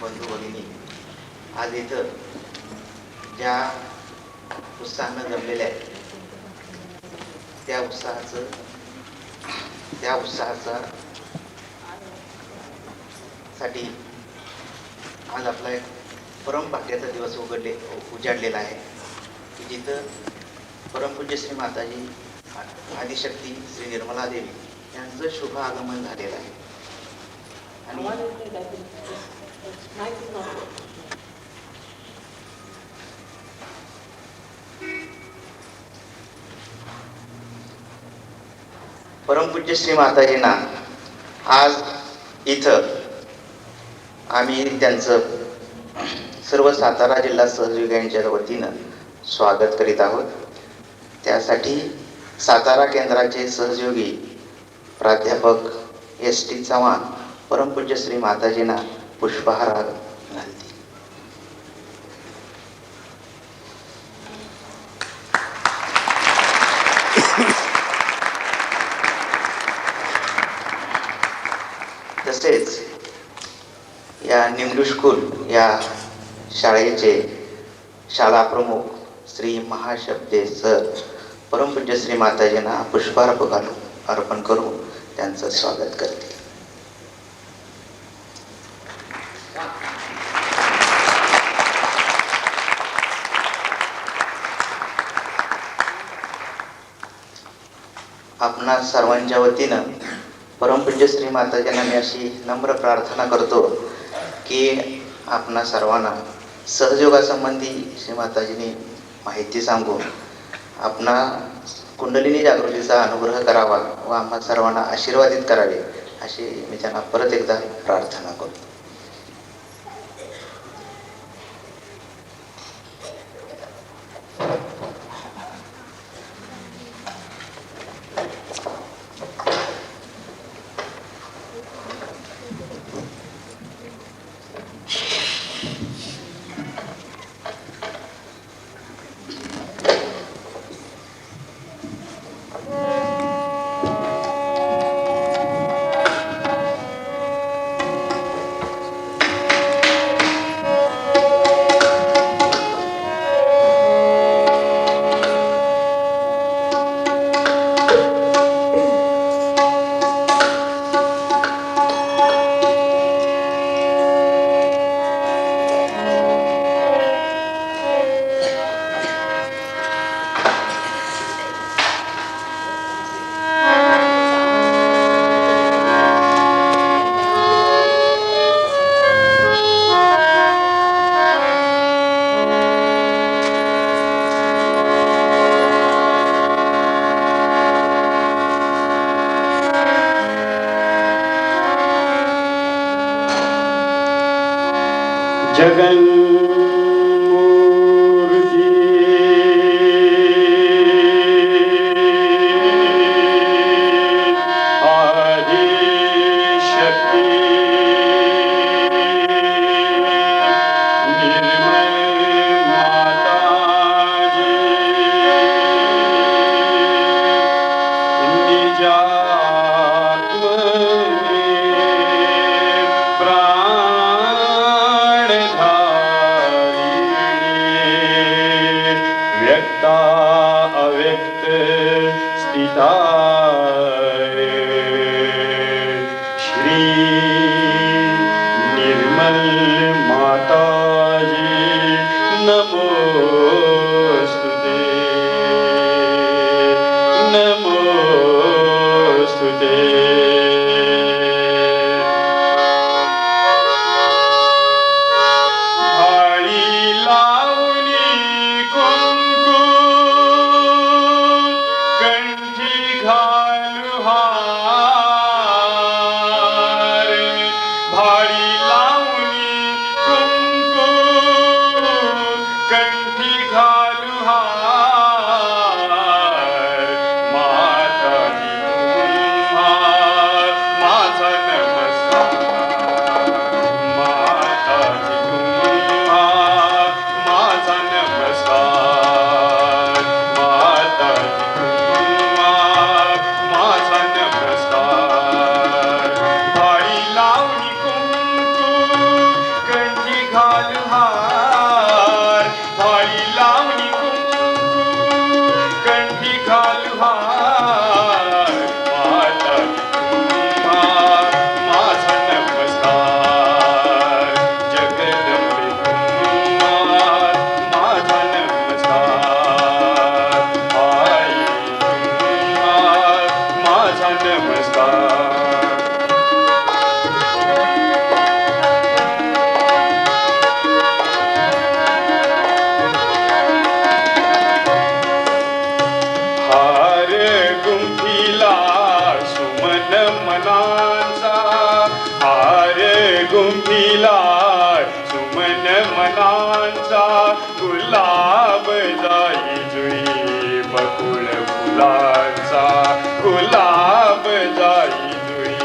बंधू भगिनी, आज इथं ज्या उत्साहानं जमलेल्या आहेत त्या उत्साहाचा साठी आज आपला एक परमभाग्याचा दिवस उजाडलेला आहे की जिथं परमपूज्य श्री माताजी आदिशक्ती श्री निर्मला देवी यांचं शुभ आगमन झालेलं आहे. आणि परमपूज्य श्री माताजींना आज इथं आम्ही त्यांचं सर्व सातारा जिल्हा सहयोगी यांच्या वतीनं स्वागत करीत आहोत. त्यासाठी सातारा केंद्राचे सहयोगी प्राध्यापक S.T. चव्हाण परमपूज्य श्री माताजींना पुष्पहार घालतील. तसेच या निमडू स्कूल या शाळेचे शाळा प्रमुख श्री महाशब्दे सर परमपूज्य श्री माताजींना पुष्पहार अर्पण करून त्यांचं स्वागत करते. आपणा सर्वांच्या वतीनं परमपूज्य श्री माताजींना मी अशी नम्र प्रार्थना करतो की आपणा सर्वांना सहयोगासंबंधी श्री माताजींनी माहिती सांगून आपणा कुंडलिनी जागृतीचा अनुग्रह करावा व आम्हा सर्वांना आशीर्वादित करावे अशी मी त्यांना परत एकदा प्रार्थना करतो. भाळी लावणी गुंफिला सुमन मनांचा गुलाब जाई जुई बकुळ फुलांचा गुलाब जाई जुई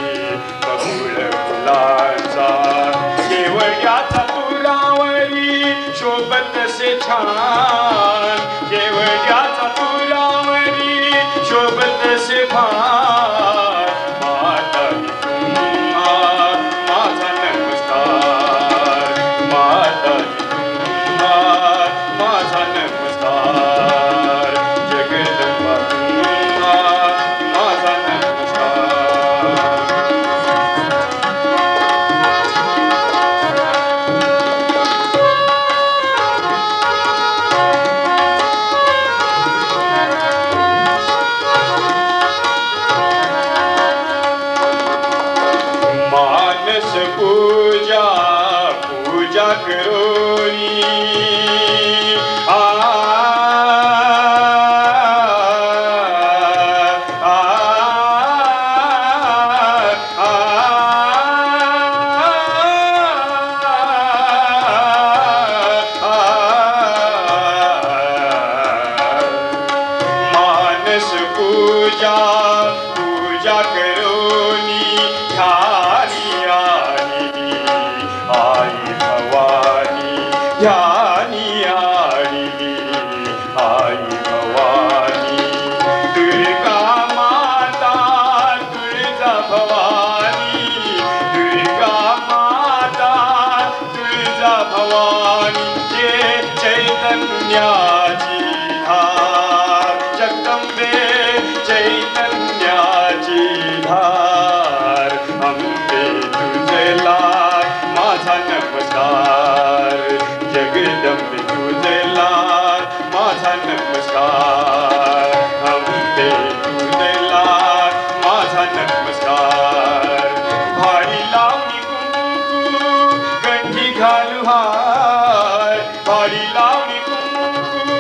बकुळ फुलांचा केवड्याचा तुरावरी शोभतसे छान केवड्याचा तुरावरी शोभतसे भान माता तुम्हा माझा नमस्कार माता तुम्हा माझा नमस्कार जगदंबा तुम्हा माझा नमस्कार मानस पूजा पूजा करोनी आ आ मानस पूजा पूजा करोनी ध्यानी आली आई भवानी ध्यानी आली आई भवानी दुर्गा माता तुळजा भवानी दुर्गा माता तुळजा भवानी ये चैतन्याची धार जगदंबे चैतन्याची धार अंबे तुझला माझा नमस्कार जगदंबे तुझला माझा नमस्कार अंबे तुझला माझा नमस्कार भारी लावणी कुंकू गंठी घालू हार भारी लावणी कुंकू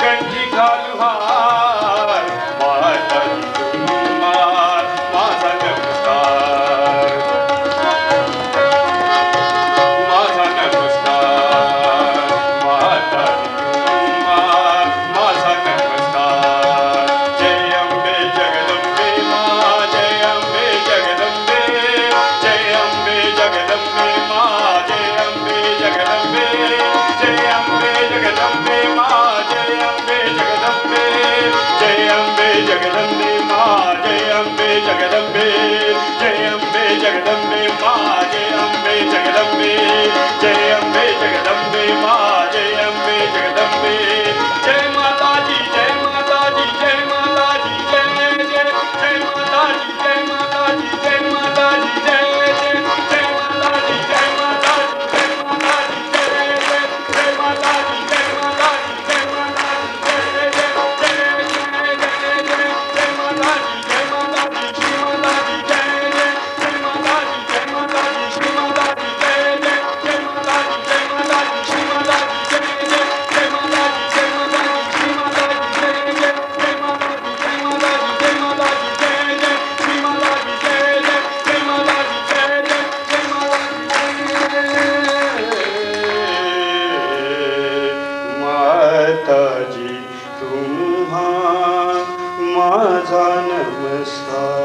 गंठी घालू हार माता तुम्हा माझा नमस्कार माझा नमस्कार माता तुम्हा माझा नमस्कार जय अंबे जगदंबे मा जय अंबे जगदंबे जय अंबे जगदंबे मा जय अंबे जगदंबे जय अंबे जगदंबे मा जय अंबे जगदंबे जय अंबे जगदंबे मा जय अंबे जगदंबे जय अंबे जगदंबे मा जय अंबे जगदंबे जय अंबे जगदंबे मा जय अंबे जगदंबे जय माता दी जय माता दी जय माता दी जय जय जय माता दी जय माता दी जय माता दी जय जय जय माता दी जय माता दी जय माता दी जय जय जय माता दी जय माता दी जय माता दी जय जय जय जय जय जय जय माता दी जय माता दी श्री माता दी जय जय जय माता दी जय माता दी श्री माता दी जय जय जय माता दी जय माता दी श्री माता दी जय जय जय माता दी जय माता दी श्री माता दी जय जय जय माता दी जय माता दी जय माता दी जय जय श्री माता दी जय जय जय माता दी जय जय जय माता दी माताजी तुम्हा माझा नमस्कार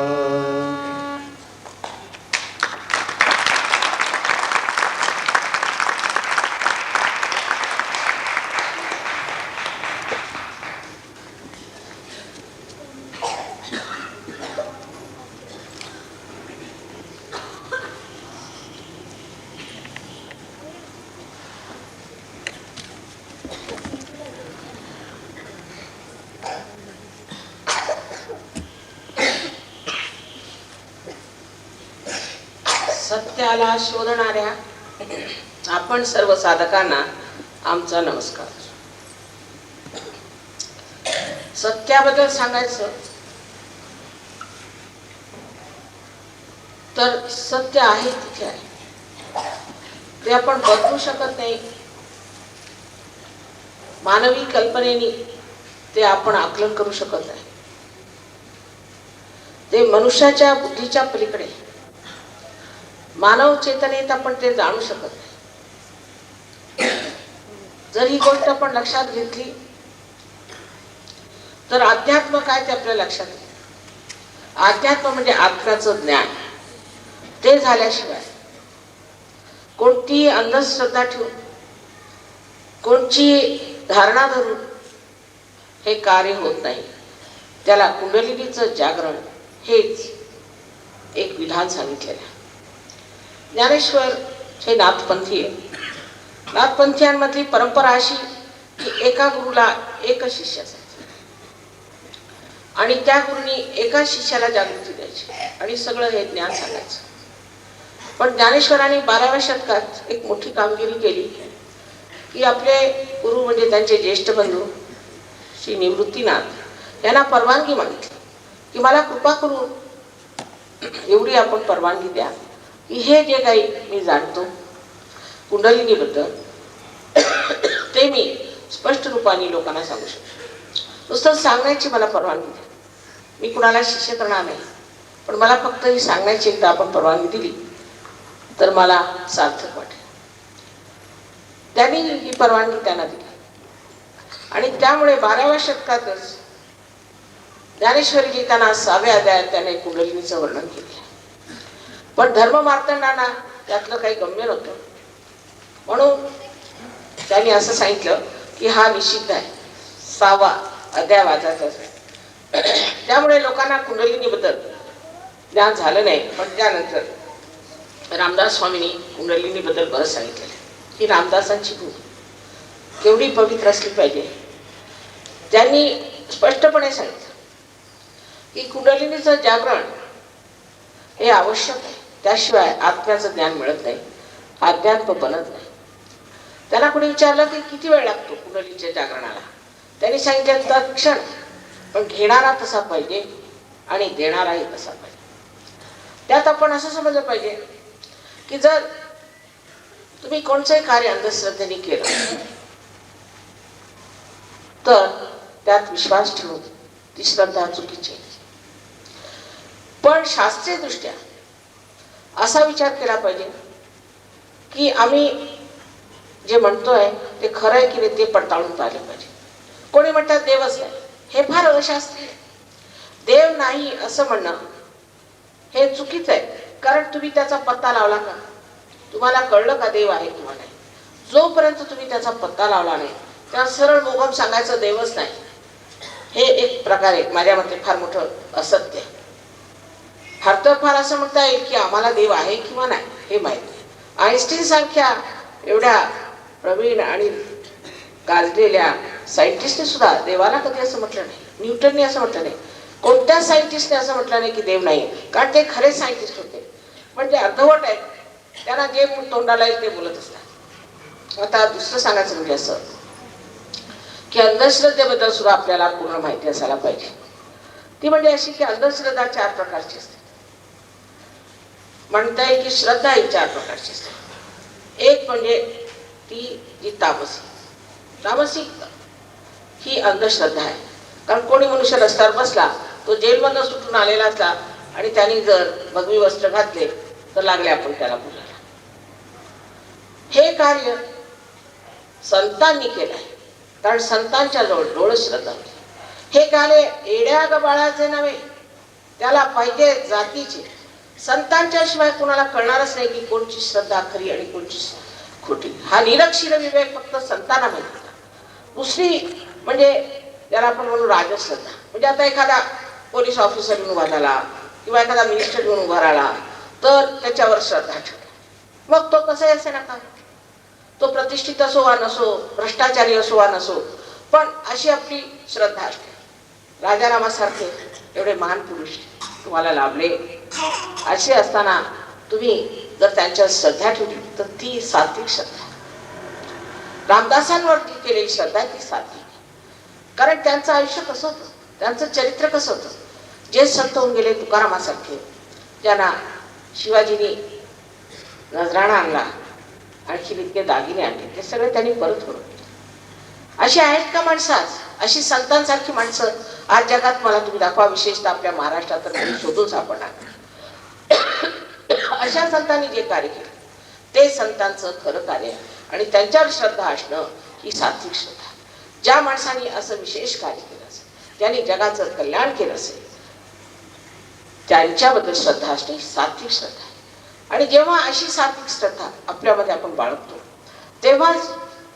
सत्याला शोधणाऱ्या आपण सर्व साधकांना आमचा नमस्कार. सत्याबद्दल सांगायचं तर सत्य आहे तिथे आहे, ते आपण बदलू शकत नाही. मानवी कल्पनेने ते आपण आकलन करू शकत नाही. ते मनुष्याच्या बुद्धीच्या पलीकडे. मानव चेतनेत आपण ते जाणू शकत नाही. जर ही गोष्ट आपण लक्षात घेतली तर अध्यात्म काय ते आपल्या लक्षात येईल. अध्यात्म म्हणजे आत्म्याचं ज्ञान. ते झाल्याशिवाय कोणती अंधश्रद्धा ठेवून, कोणची धारणा धरून हे कार्य होत नाही. त्याला कुंडलिनीचं जागरण हेच एक विधान सांगितलेलं आहे. ज्ञानेश्वर हे नाथपंथी आहे. नाथपंथीयांमधली परंपरा अशी की एका गुरुला एकच शिष्य असायचा आणि त्या गुरुनी एका शिष्याला जागृती द्यायची आणि सगळं हे ज्ञान सांगायचं. पण ज्ञानेश्वरांनी 12व्या शतकात एक मोठी कामगिरी केली की आपले गुरु म्हणजे त्यांचे ज्येष्ठ बंधू श्री निवृत्तीनाथ यांना परवानगी मागितली की मला कृपा करून एवढी आपण परवानगी द्या की हे जे काही मी जाणतो कुंडलिनीबद्दल ते मी स्पष्ट रूपाने लोकांना सांगू शकतो. नुसतं सांगण्याची मला परवानगी द्या. मी कुणाला शिष्य करणार नाही, पण मला फक्त ही सांगण्याची एकदा आपण परवानगी दिली तर मला सार्थक वाटेल. त्यांनी ही परवानगी त्यांना दिली आणि त्यामुळे 12व्या शतकातच ज्ञानेश्वरी लिहिताना 6व्या अध्यायात त्याने कुंडलिनीचं वर्णन केले. पण धर्म मार्तंडांना त्यातलं काही गम्य नव्हतं, म्हणून त्यांनी असं सांगितलं की हा निषिद्ध आहे, 6वा अध्याय वाचायचा आहे. त्यामुळे लोकांना कुंडलिनीबद्दल ज्ञान झालं नाही. पण त्यानंतर रामदास स्वामींनी कुंडलिनीबद्दल बरंच सांगितलेलं आहे की रामदासांची भूमी केवढी पवित्र असली पाहिजे. त्यांनी स्पष्टपणे सांगितलं की कुंडलिनीचं जागरण हे आवश्यक आहे, त्याशिवाय आत्म्याचं ज्ञान मिळत नाही, अध्यात्म बनत नाही. त्यांना कोणी विचारलं की किती वेळ लागतो कुंडलीच्या जागरणाला. त्यांनी सांगितलं तत्क्षण, पण घेणारा तसा पाहिजे आणि देणाराही तसा पाहिजे. त्यात आपण असं समजलं पाहिजे की जर तुम्ही कोणतंही कार्य अंधश्रद्धेने केलं तर त्यात विश्वास ठेवून ती श्रद्धा चुकीची. पण शास्त्रीय दृष्ट्या असा विचार केला पाहिजे की आम्ही जे म्हणतोय ते खरं आहे की नाही ते पडताळून पाहिलं पाहिजे. कोणी म्हणतात देवच नाही, हे फार अशास्त्रीय. देव नाही असं म्हणणं हे चुकीचं आहे, कारण तुम्ही त्याचा पत्ता लावला का? तुम्हाला कळलं का देव आहे किंवा नाही? जोपर्यंत तुम्ही त्याचा पत्ता लावला नाही त्या सरळ मोगम सांगायचं देवच नाही, हे एक प्रकारे माझ्या मते फार मोठं असत्य आहे. फार तर फार असं म्हणता येईल की आम्हाला देव आहे किंवा नाही हे माहित नाही. आइन्स्टीन सारख्या एवढ्या प्रवीण आणि गाजलेल्या सायंटिस्टने सुद्धा देवाला कधी असं म्हटलं नाही. न्यूटनने असं म्हटलं नाही. कोणत्या सायंटिस्टने असं म्हटलं नाही की देव नाही, कारण ते खरे सायंटिस्ट होते. पण ते अर्धवट आहेत, त्यांना जे तोंडाला येईल ते बोलत असतात. आता दुसरं सांगायचं म्हणजे असं की अंधश्रद्धेबद्दल सुद्धा आपल्याला पूर्ण माहिती असायला पाहिजे. ती म्हणजे अशी की अंधश्रद्धा 4 प्रकारची असते. म्हणता येईल की श्रद्धा ही 4 प्रकारची असते. एक म्हणजे ती जी तामसिक ही अंधश्रद्धा आहे. कारण कोणी मनुष्य रस्त्यावर बसला, तो जेलमधून सुटून आलेला असला आणि त्यांनी जर भगवी वस्त्र घातले तर लागले आपण त्याला बोलायला. हे कार्य संतांनी केलं आहे, कारण संतांच्या जवळ डोळ श्रद्धा होती. हे कार्य एड्या गबाळाचे नव्हे, त्याला पाहिजे जातीचे. संतांच्या शिवाय कोणाला कळणारच नाही की कोणची श्रद्धा खरी आणि कोणची खोटी. हा निरक्षीर विवेक फक्त संतांना माहिती. दुसरी म्हणजे त्याला आपण म्हणू राजश्रद्धा. म्हणजे आता एखादा पोलीस ऑफिसर येऊन उभा झाला किंवा एखादा मिनिस्टर येऊन उभा राहिला तर त्याच्यावर श्रद्धा ठेवली. मग तो कसंही असे नका, तो प्रतिष्ठित असो वा नसो, भ्रष्टाचारी असो वा नसो, पण अशी आपली श्रद्धा असते. राजारामासारखे एवढे महान पुरुष तुम्हाला लाभले, असे असताना तुम्ही जर त्यांच्या श्रद्धा ठेवली तर ती सात्विक श्रद्धा. रामदासांवरती केलेली श्रद्धा ती सात्विक. कारण त्यांचं आयुष्य कसं होतं, त्यांचं चरित्र कसं होतं. जे संत होऊन गेले तुकारामासारखे, ज्यांना शिवाजीने नजराणा आणला, आणखी इतके दागिने आणले, ते सगळे त्यांनी परत करून. अशी आहेत का माणसं आज? अशी संतांसारखी माणसं आज जगात मला तुम्ही दाखवा, विशेषतः आपल्या महाराष्ट्रात तर शोधून सापडणार. अशा संतांनी जे कार्य केलं ते संतांचं खरं कार्य आहे. आणि त्यांच्यावर श्रद्धा असणं ही सात्विक श्रद्धा. ज्या माणसाने असं विशेष कार्य केलं असेल, त्यांनी जगाचं कल्याण केलं असेल, त्यांच्याबद्दल श्रद्धा असणे ही सात्विक श्रद्धा आहे. आणि जेव्हा अशी सात्विक श्रद्धा आपल्यामध्ये आपण बाळगतो, तेव्हाच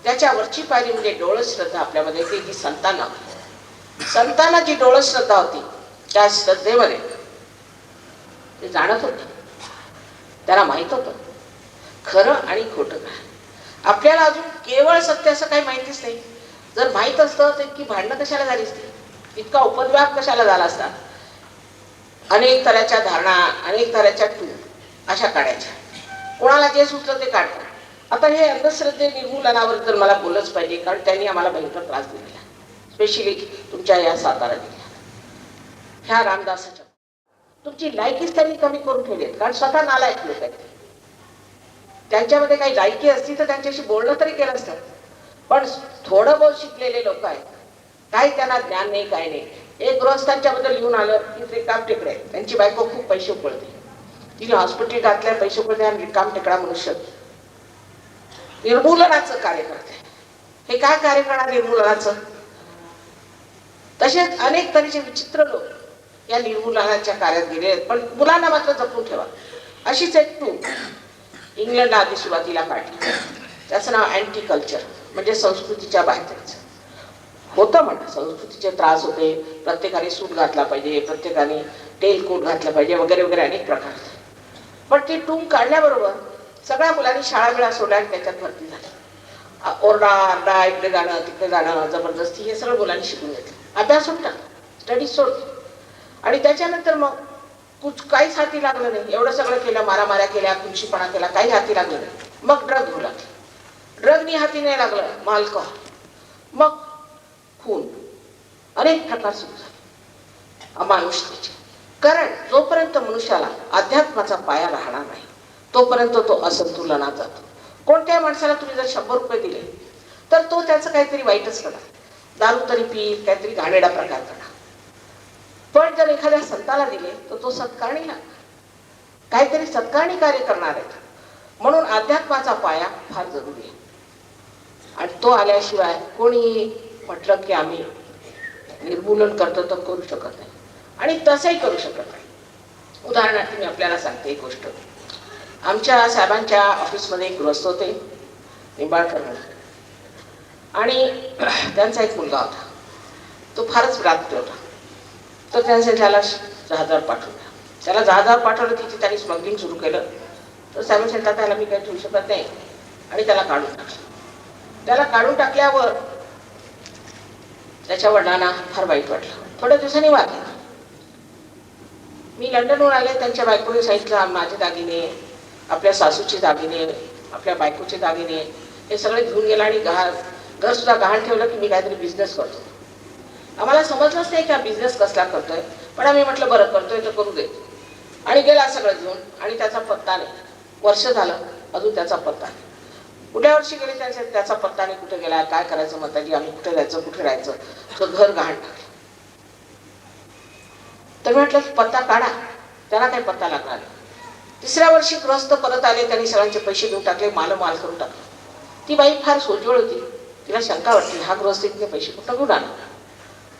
त्याच्यावरची पायरी म्हणजे डोळस श्रद्धा आपल्यामध्ये येते, जी संतांना जी डोळस श्रद्धा होती, त्या श्रद्धेमध्ये ते जाणत होत, त्याला माहित होतं खरं आणि खोटं काय. आपल्याला अजून केवळ सत्य असं काही माहितीच नाही. जर माहित असतं तर इतकी भांडणं कशाला झाली असती, इतका उपद्व्याप कशाला झाला असता. अनेक तऱ्हाच्या धारणा, अनेक तऱ्हाच्या अशा काढायच्या, कोणाला जे सुचलं ते काढतात. आता हे अंधश्रद्धे निर्मूलनावर तर मला बोललंच पाहिजे, कारण त्यांनी आम्हाला भयंकर त्रास दिलेला, स्पेशली तुमच्या या सातारा जिल्ह्यात. ह्या रामदासाच्या तुमची लायकीच त्यांनी कमी करून ठेवली, कारण स्वतः नालायक लोक आहेत. त्यांच्यामध्ये काही लायकी असती तर त्यांच्याशी बोलणं तरी केलं असतं, पण थोडं बहुत शिकलेले लोक आहेत, काही त्यांना ज्ञान नाही, काही नाही. एक गृहस्थांच्या बद्दल लिहून आलं की ते रिकाम टेकडे, त्यांची बायको खूप पैसे उकळते, तिने हॉस्पिटल घातल्या, पैसे उकळते आणि रिकाम टेकडा मनुष्य निर्मूलनाचं कार्य करते. हे काय कार्य करणार निर्मूलनाचं? तसेच अनेक तऱ्हेचे विचित्र लोक या निर्मूलनाच्या कार्यात गेले आहेत, पण मुलांना मात्र जपून ठेवा. अशीच एक इंग्लंडला आधी सुरुवातीला काढली, त्याचं नाव अँटी कल्चर, म्हणजे संस्कृतीच्या बाहेर जायचं होतं. म्हणा संस्कृतीचे त्रास होते, प्रत्येकाने सूट घातला पाहिजे, प्रत्येकाने टेल कोट घातला पाहिजे, वगैरे वगैरे अनेक प्रकार. पण ती टूम काढल्याबरोबर सगळ्या मुलांनी शाळा बिळा सोडल्या आणि त्याच्यात भरती झाली. ओरडा आरडा, इकडे जाणं तिकडे जाणं, जबरदस्ती, हे सगळं मुलांनी शिकून घेतलं. अभ्यास सोडला, स्टडी सोडली. आणि त्याच्यानंतर मग काहीच हाती लागलं नाही. एवढं सगळं केलं, मारामाऱ्या केल्या, कुंशीपणा केला, काही हाती लागलं नाही. मग ड्रग घेऊ लागले, ड्रगनी हाती नाही लागलं, मालक, मग खून, अनेक प्रकार सुरू झाले अमानुषतेचे. कारण जोपर्यंत मनुष्याला अध्यात्माचा पाया राहणार नाही, तोपर्यंत तो असंतुलनात जातो. कोणत्या माणसाला तुम्ही जर 100 रुपये दिले तर तो त्याचं काहीतरी वाईटच करणार, दारू तरी पील, काहीतरी घाणेरडा प्रकार करणार. पण जर एखाद्या संताला दिले तर तो सत्कारणी लागणार, काहीतरी सत्कारणी कार्य करणार आहे. म्हणून अध्यात्माचा पाया फार जरुरी आहे. आणि तो आल्याशिवाय कोणी म्हटलं की आम्ही निर्मूलन करतो तर करू शकत नाही, आणि तसंही करू शकत नाही. उदाहरणार्थ मी आपल्याला सांगते एक गोष्ट. आमच्या साहेबांच्या ऑफिसमध्ये एक गृहस्थ होते, निंबाळकर म्हणून, आणि त्यांचा एक मुलगा होता. तो फारच व्रात्य होता. तर त्याला जहाजावर पाठवलं. त्याला जहाजावर पाठवलं, तिथे त्यांनी स्मगलिंग सुरू केलं. तर साहेब सांगतात त्याला मी काही ठेवू शकत नाही, आणि त्याला काढून टाकलं. त्याला काढून टाकल्यावर त्याच्या वडिलांना फार वाईट वाटलं. थोड्या दिवसांनी वाटलं. मी लंडनहून आले, त्यांच्या बायकोने सांगितलं माझे दागिने, आपल्या सासूचे दागिने, आपल्या बायकोचे दागिने हे सगळे घेऊन गेला, आणि घर सुद्धा गहाण ठेवलं की मी काहीतरी बिझनेस करतो. आम्हाला समजलंच नाही की हा बिझनेस कसला करतोय, पण आम्ही म्हटलं बरं करतोय तर करू दे. आणि गेला सगळं घेऊन, आणि त्याचा पत्ता नाही. वर्ष झालं अजून त्याचा पत्ता नाही. कुठल्या वर्षी गेले त्याचा पत्ता नाही, कुठे गेला, काय करायचं, म्हणता की आम्ही कुठे जायचं, कुठे राहायचं, तो घर गहाण टाकलं. तर म्हटलं पत्ता काढा, त्याला काही पत्ता लागणार नाही. 3ऱ्या वर्षी गृहस्थ परत आले, त्यांनी सगळ्यांचे पैसे देऊन टाकले, माल करून टाकले. ती बाई फार सोजवळ होती, तिला शंका वाटली हा गृहस्थ इतके पैसे कुठं घेऊन आला.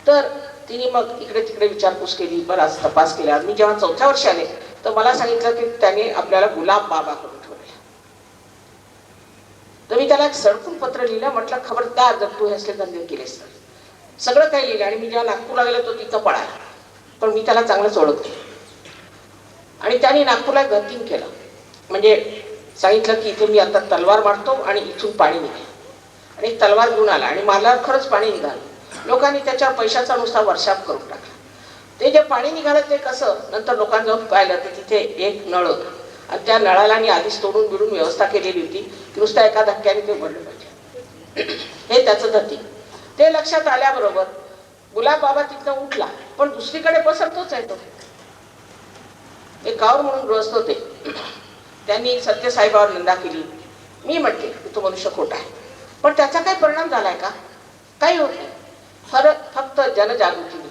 तर तिने मग इकडे तिकडे विचारपूस केली, बराच तपास केला. मी जेव्हा 4थ्या वर्षी आले तर मला सांगितलं की त्याने आपल्याला गुलाब बाबा करून ठेवले. तर मी त्याला एक सडकून पत्र लिहिलं, म्हटलं खबरदार जर तू हे असले धंदे केलेस तर. सगळं काही लिहिलं. आणि मी जेव्हा नागपूरला गेलो तो तिथं पळाला, पण मी त्याला चांगलंच ओळखते. आणि त्याने नागपूरला गतीन केलं, म्हणजे सांगितलं की इथे मी आता तलवार मारतो आणि इथून पाणी निघेल. आणि तलवार घेऊन आला आणि मारल्यावर खरंच पाणी निघालं. लोकांनी त्याच्यावर पैशाचा नुसता वर्षाप करून टाकला. ते जे पाणी निघालं ते कसं, नंतर लोकांनी जाऊन पाहिलं तर तिथे एक नळ होतं, आणि त्या नळाला आधीच तोडून बिडून व्यवस्था केलेली होती की नुसता एका धक्क्याने ते भरलं पाहिजे. हे त्याचं धती. ते लक्षात आल्याबरोबर गुलाब बाबा तिथनं उठला, पण दुसरीकडे पसरतोच आहे तो. एक गावर म्हणून गृहस्थ होते, त्यांनी सत्यसाईबावर निंदा केली. मी म्हटले की तो मनुष्य खोटा आहे, पण त्याचा काही परिणाम झालाय का? काही होत नाही. फक्त जनजागृती होत.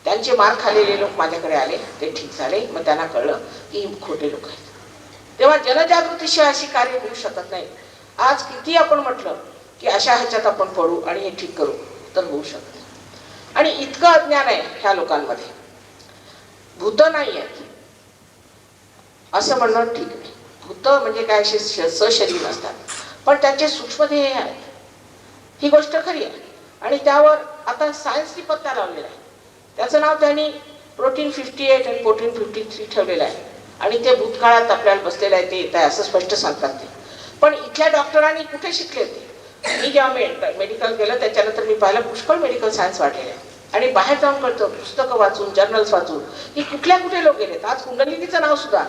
त्यांचे मार खाल्लेले लोक माझ्याकडे आले, ते ठीक झाले. मग त्यांना कळलं की खोटे लोक आहेत. तेव्हा जनजागृतीशिवाय अशी कार्य होऊ शकत नाही. आज किती आपण म्हटलं की अशा ह्याच्यात आपण पडू आणि हे ठीक करू, तर होऊ शकत नाही. आणि इतकं अज्ञान आहे ह्या लोकांमध्ये. भूत नाही आहेत असं म्हणणं ठीक नाही. भूत म्हणजे काय, असे सशरीर असतात, पण त्यांचे सूक्ष्मदेह आहेत, ही गोष्ट खरी आहे. आणि त्यावर आता सायन्सनी पत्ता लावलेला आहे. त्याचं नाव त्यांनी प्रोटीन 58 आणि प्रोटीन 53 ठेवलेलं आहे. आणि ते भूतकाळात आपल्याला बसलेलं आहे, ते येत आहे असं स्पष्ट सांगतात ते. पण इथल्या डॉक्टरांनी कुठे शिकले ते? मी जेव्हा मेडिकल केलं त्याच्यानंतर मी पाहिलं पुष्कळ मेडिकल सायन्स वाढलेलं आहे. आणि बाहेर जाऊन कळतं, पुस्तकं वाचून, जर्नल्स वाचून, की कुठल्या कुठे लोक गेलेत. आज कुंडलिनीचं नाव सुद्धा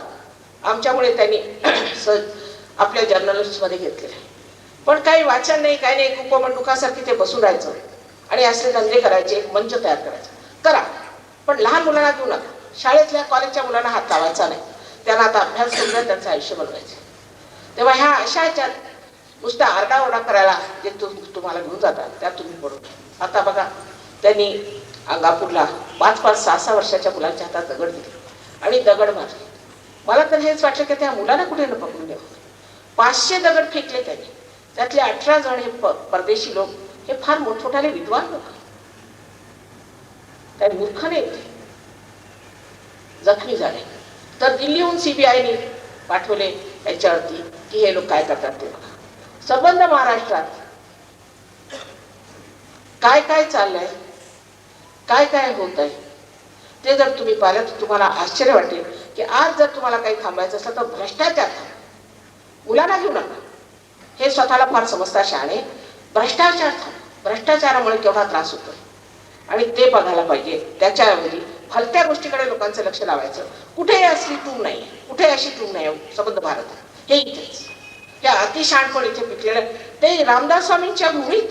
आमच्यामुळे त्यांनी आपल्या जर्नल्समध्ये घेतलेलं आहे. पण काही वाचन नाही, काही नाही, कुपमंडुकासारखी ते बसून राहायचं आणि असले धंदे करायचे, एक मंच तयार करायचा. करा, पण लहान मुलांना घेऊ नका. शाळेतल्या कॉलेजच्या मुलांना हात लावायचा नाही. त्यांना आता अभ्यास करून त्यांचं आयुष्य बनवायचं. तेव्हा ह्या अशा ह्याच्यात नुसता आरडाओरडा करायला जे तुम्हाला घेऊन जातात त्यात तुम्ही पडू. आता बघा, त्यांनी अंगापूरला 5-5, 6-6 वर्षाच्या मुलांच्या हातात दगड दिले आणि दगड मारले. मला तर हेच वाटलं की त्या मुलांना कुठे न पकडून द्यावं. 500 दगड फेकले त्यांनी. त्यातले 18 जण हे परदेशी लोक, हे फार मोठमोठाले विद्वान लोक, त्या मूर्ख नाहीत, जखमी झाले. तर दिल्लीहून CBIने पाठवले याच्यावरती की हे लोक काय करतात ते बघा. संबंध महाराष्ट्रात काय काय चाललंय, काय काय होत आहे ते जर तुम्ही पाहिलं तर तुम्हाला आश्चर्य वाटेल की आज जर तुम्हाला काही थांबायचं असलं तर भ्रष्टाचार थांबा. मुलांना घेऊ नका, हे स्वतःला फार समजता शहाणे. भ्रष्टाचार थांबा. भ्रष्टाचारामुळे केवढा त्रास होतो आणि ते बघायला पाहिजे. त्याच्याऐवजी भलत्या गोष्टीकडे लोकांचं लक्ष लावायचं. कुठेही असली टूम नाही, कुठे अशी टूम नाही. संबंध भारत हे इथेच, त्या अतिशहाणपण इथे पिकलेलं. ते रामदास स्वामींच्या भूमीत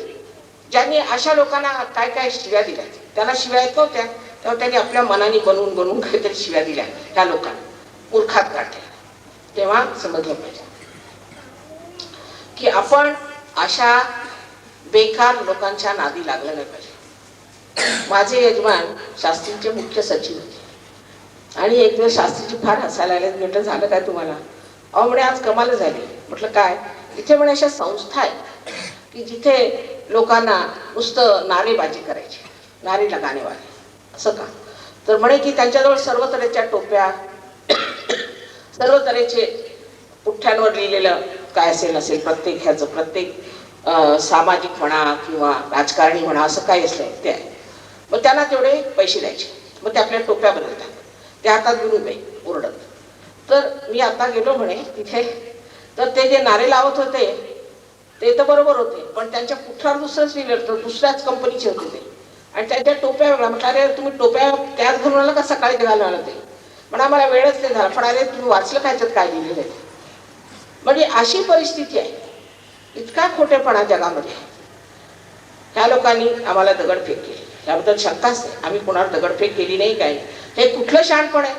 ज्यांनी अशा लोकांना काय काय शिव्या दिल्या, त्यांना शिव्या येत नव्हत्या, तेव्हा त्यांनी आपल्या मनाने बनवून काहीतरी शिव्या दिल्या ह्या लोकांना, मूर्खात काढल्या. तेव्हा समजलं पाहिजे की आपण अशा बेकार लोकांच्या नादी लागलं नाही पाहिजे. माझे यजमान शास्त्रीचे मुख्य सचिव होते आणि एक दिवस शास्त्रीची फार हसायला आले. म्हटलं झालं काय तुम्हाला? अहो म्हणे आज कमाल झाली. म्हटलं काय? इथे म्हणे अशा संस्था आहेत की जिथे लोकांना नुसतं नारेबाजी करायची, नारेला गाणेवाले. असं का? तर म्हणे की त्यांच्याजवळ सर्व तऱ्हेच्या टोप्या, सर्व तऱ्हेचे पुठ्ठ्यांवर लिहिलेलं काय असेल नसेल, प्रत्येक ह्याचं, प्रत्येक सामाजिक म्हणा किंवा राजकारणी म्हणा, असं काही असलं ते आहे. मग त्यांना तेवढे पैसे द्यायचे. मग ते आपल्या टोप्या बदलतात, ते हातात घेऊन बाई ओरडत. तर मी आता गेलो म्हणे तिथे, तर ते जे नारे लावत होते ते तर बरोबर होते, पण त्यांच्या पुठ्ठ्यावर दुसरंच लिहिलं होतं, दुसऱ्याच कंपनीचे होते ते, आणि त्यांच्या टोप्या वेगळ्या. म्हटलं अरे तुम्ही टोप्या त्याच घालून आला का सकाळी घालून आला? ते म्हणा मला वेळच नाही झाला. पण अरे तुम्ही वाचलं काय त्यात काय लिहिलेलं आहे? म्हणजे अशी परिस्थिती आहे. इतका खोटेपणा जगामध्ये. ह्या लोकांनी आम्हाला दगडफेक केली, याबद्दल शंकाच नाही. आम्ही कोणावर दगडफेक केली नाही, काय. हे कुठलं शहाणपण आहे?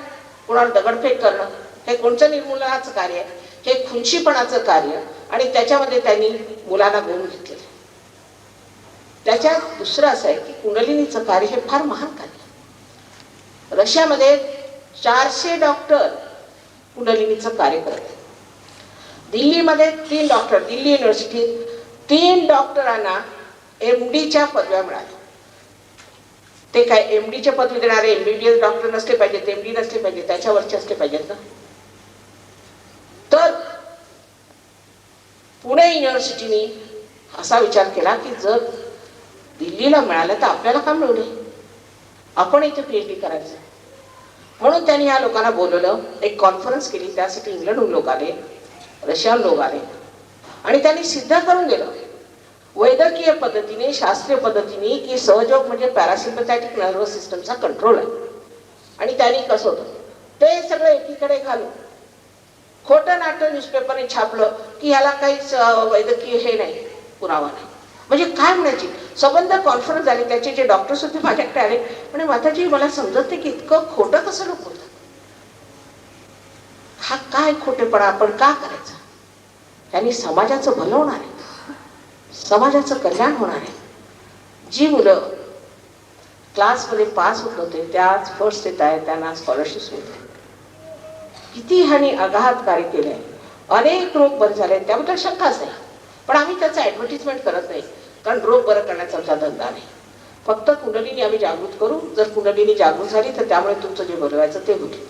कोणावर दगडफेक करणं हे कोणतं निर्मूलनाचं कार्य आहे? हे खुनशीपणाचं कार्य. आणि त्याच्यामध्ये त्यांनी मुलांना घेऊन घेतलेलं. त्याच्यात दुसरं असं आहे की कुंडलिनीचं कार्य हे फार महान कार्य. रशियामध्ये 400 डॉक्टर कुंडलिनीचं कार्य करत आहेत. दिल्लीमध्ये 3 डॉक्टर, दिल्ली युनिव्हर्सिटीत 3 डॉक्टरांना MDच्या पदव्या मिळाल्या. ते काय MDच्या पदवी देणारे MBBS डॉक्टर नसले पाहिजेत, MD नसले पाहिजे, त्याच्यावरचे असले पाहिजेत ना. तर पुणे युनिव्हर्सिटीने असा विचार केला की जर दिल्लीला मिळालं तर आपल्याला का मिळू नये, आपण इथे PhD करायचं. म्हणून त्यांनी या लोकांना बोलवलं, एक कॉन्फरन्स केली. त्यासाठी इंग्लंडहून लोक आले, रशियन लोक आले आणि त्यांनी सिद्ध करून दिलं वैद्यकीय पद्धतीने, शास्त्रीय पद्धतीने की सहयोग म्हणजे पॅरासिम्पॅथॅटिक नर्वस सिस्टमचा कंट्रोल आहे. आणि त्यांनी कसं होतं ते सगळं एकीकडे घालून खोटं नाटक न्यूजपेपरने छापलं की ह्याला काहीच वैद्यकीय हे नाही, पुरावा नाही. म्हणजे काय म्हणायची संबंध कॉन्फरन्स झाली. त्याचे जे डॉक्टर्स होते माझ्याकडे आले, म्हणजे माताजी मला समजत नाही की इतकं खोटं कसं लोक बोलतात. हा काय खोटेपणा आपण का करायचा? त्यांनी समाजाचं भलं होणार आहे, समाजाचं कल्याण होणार आहे. जी मुलं क्लासमध्ये पास होत नव्हते त्याच फर्स्ट येत आहे, त्यांना स्कॉलरशिप्स मिळते. किती ह्याने आघातकारी केले, अनेक रोग बरे झाले, त्याबद्दल शंकाच नाही. पण आम्ही त्याचं ॲडव्हर्टिजमेंट करत नाही, कारण रोग बरं करण्याचा आमचा धंदा नाही. फक्त कुंडलीनी आम्ही जागृत करू. जर कुंडलीनी जागृत झाली तर त्यामुळे तुमचं जे बोलवायचं ते होईल.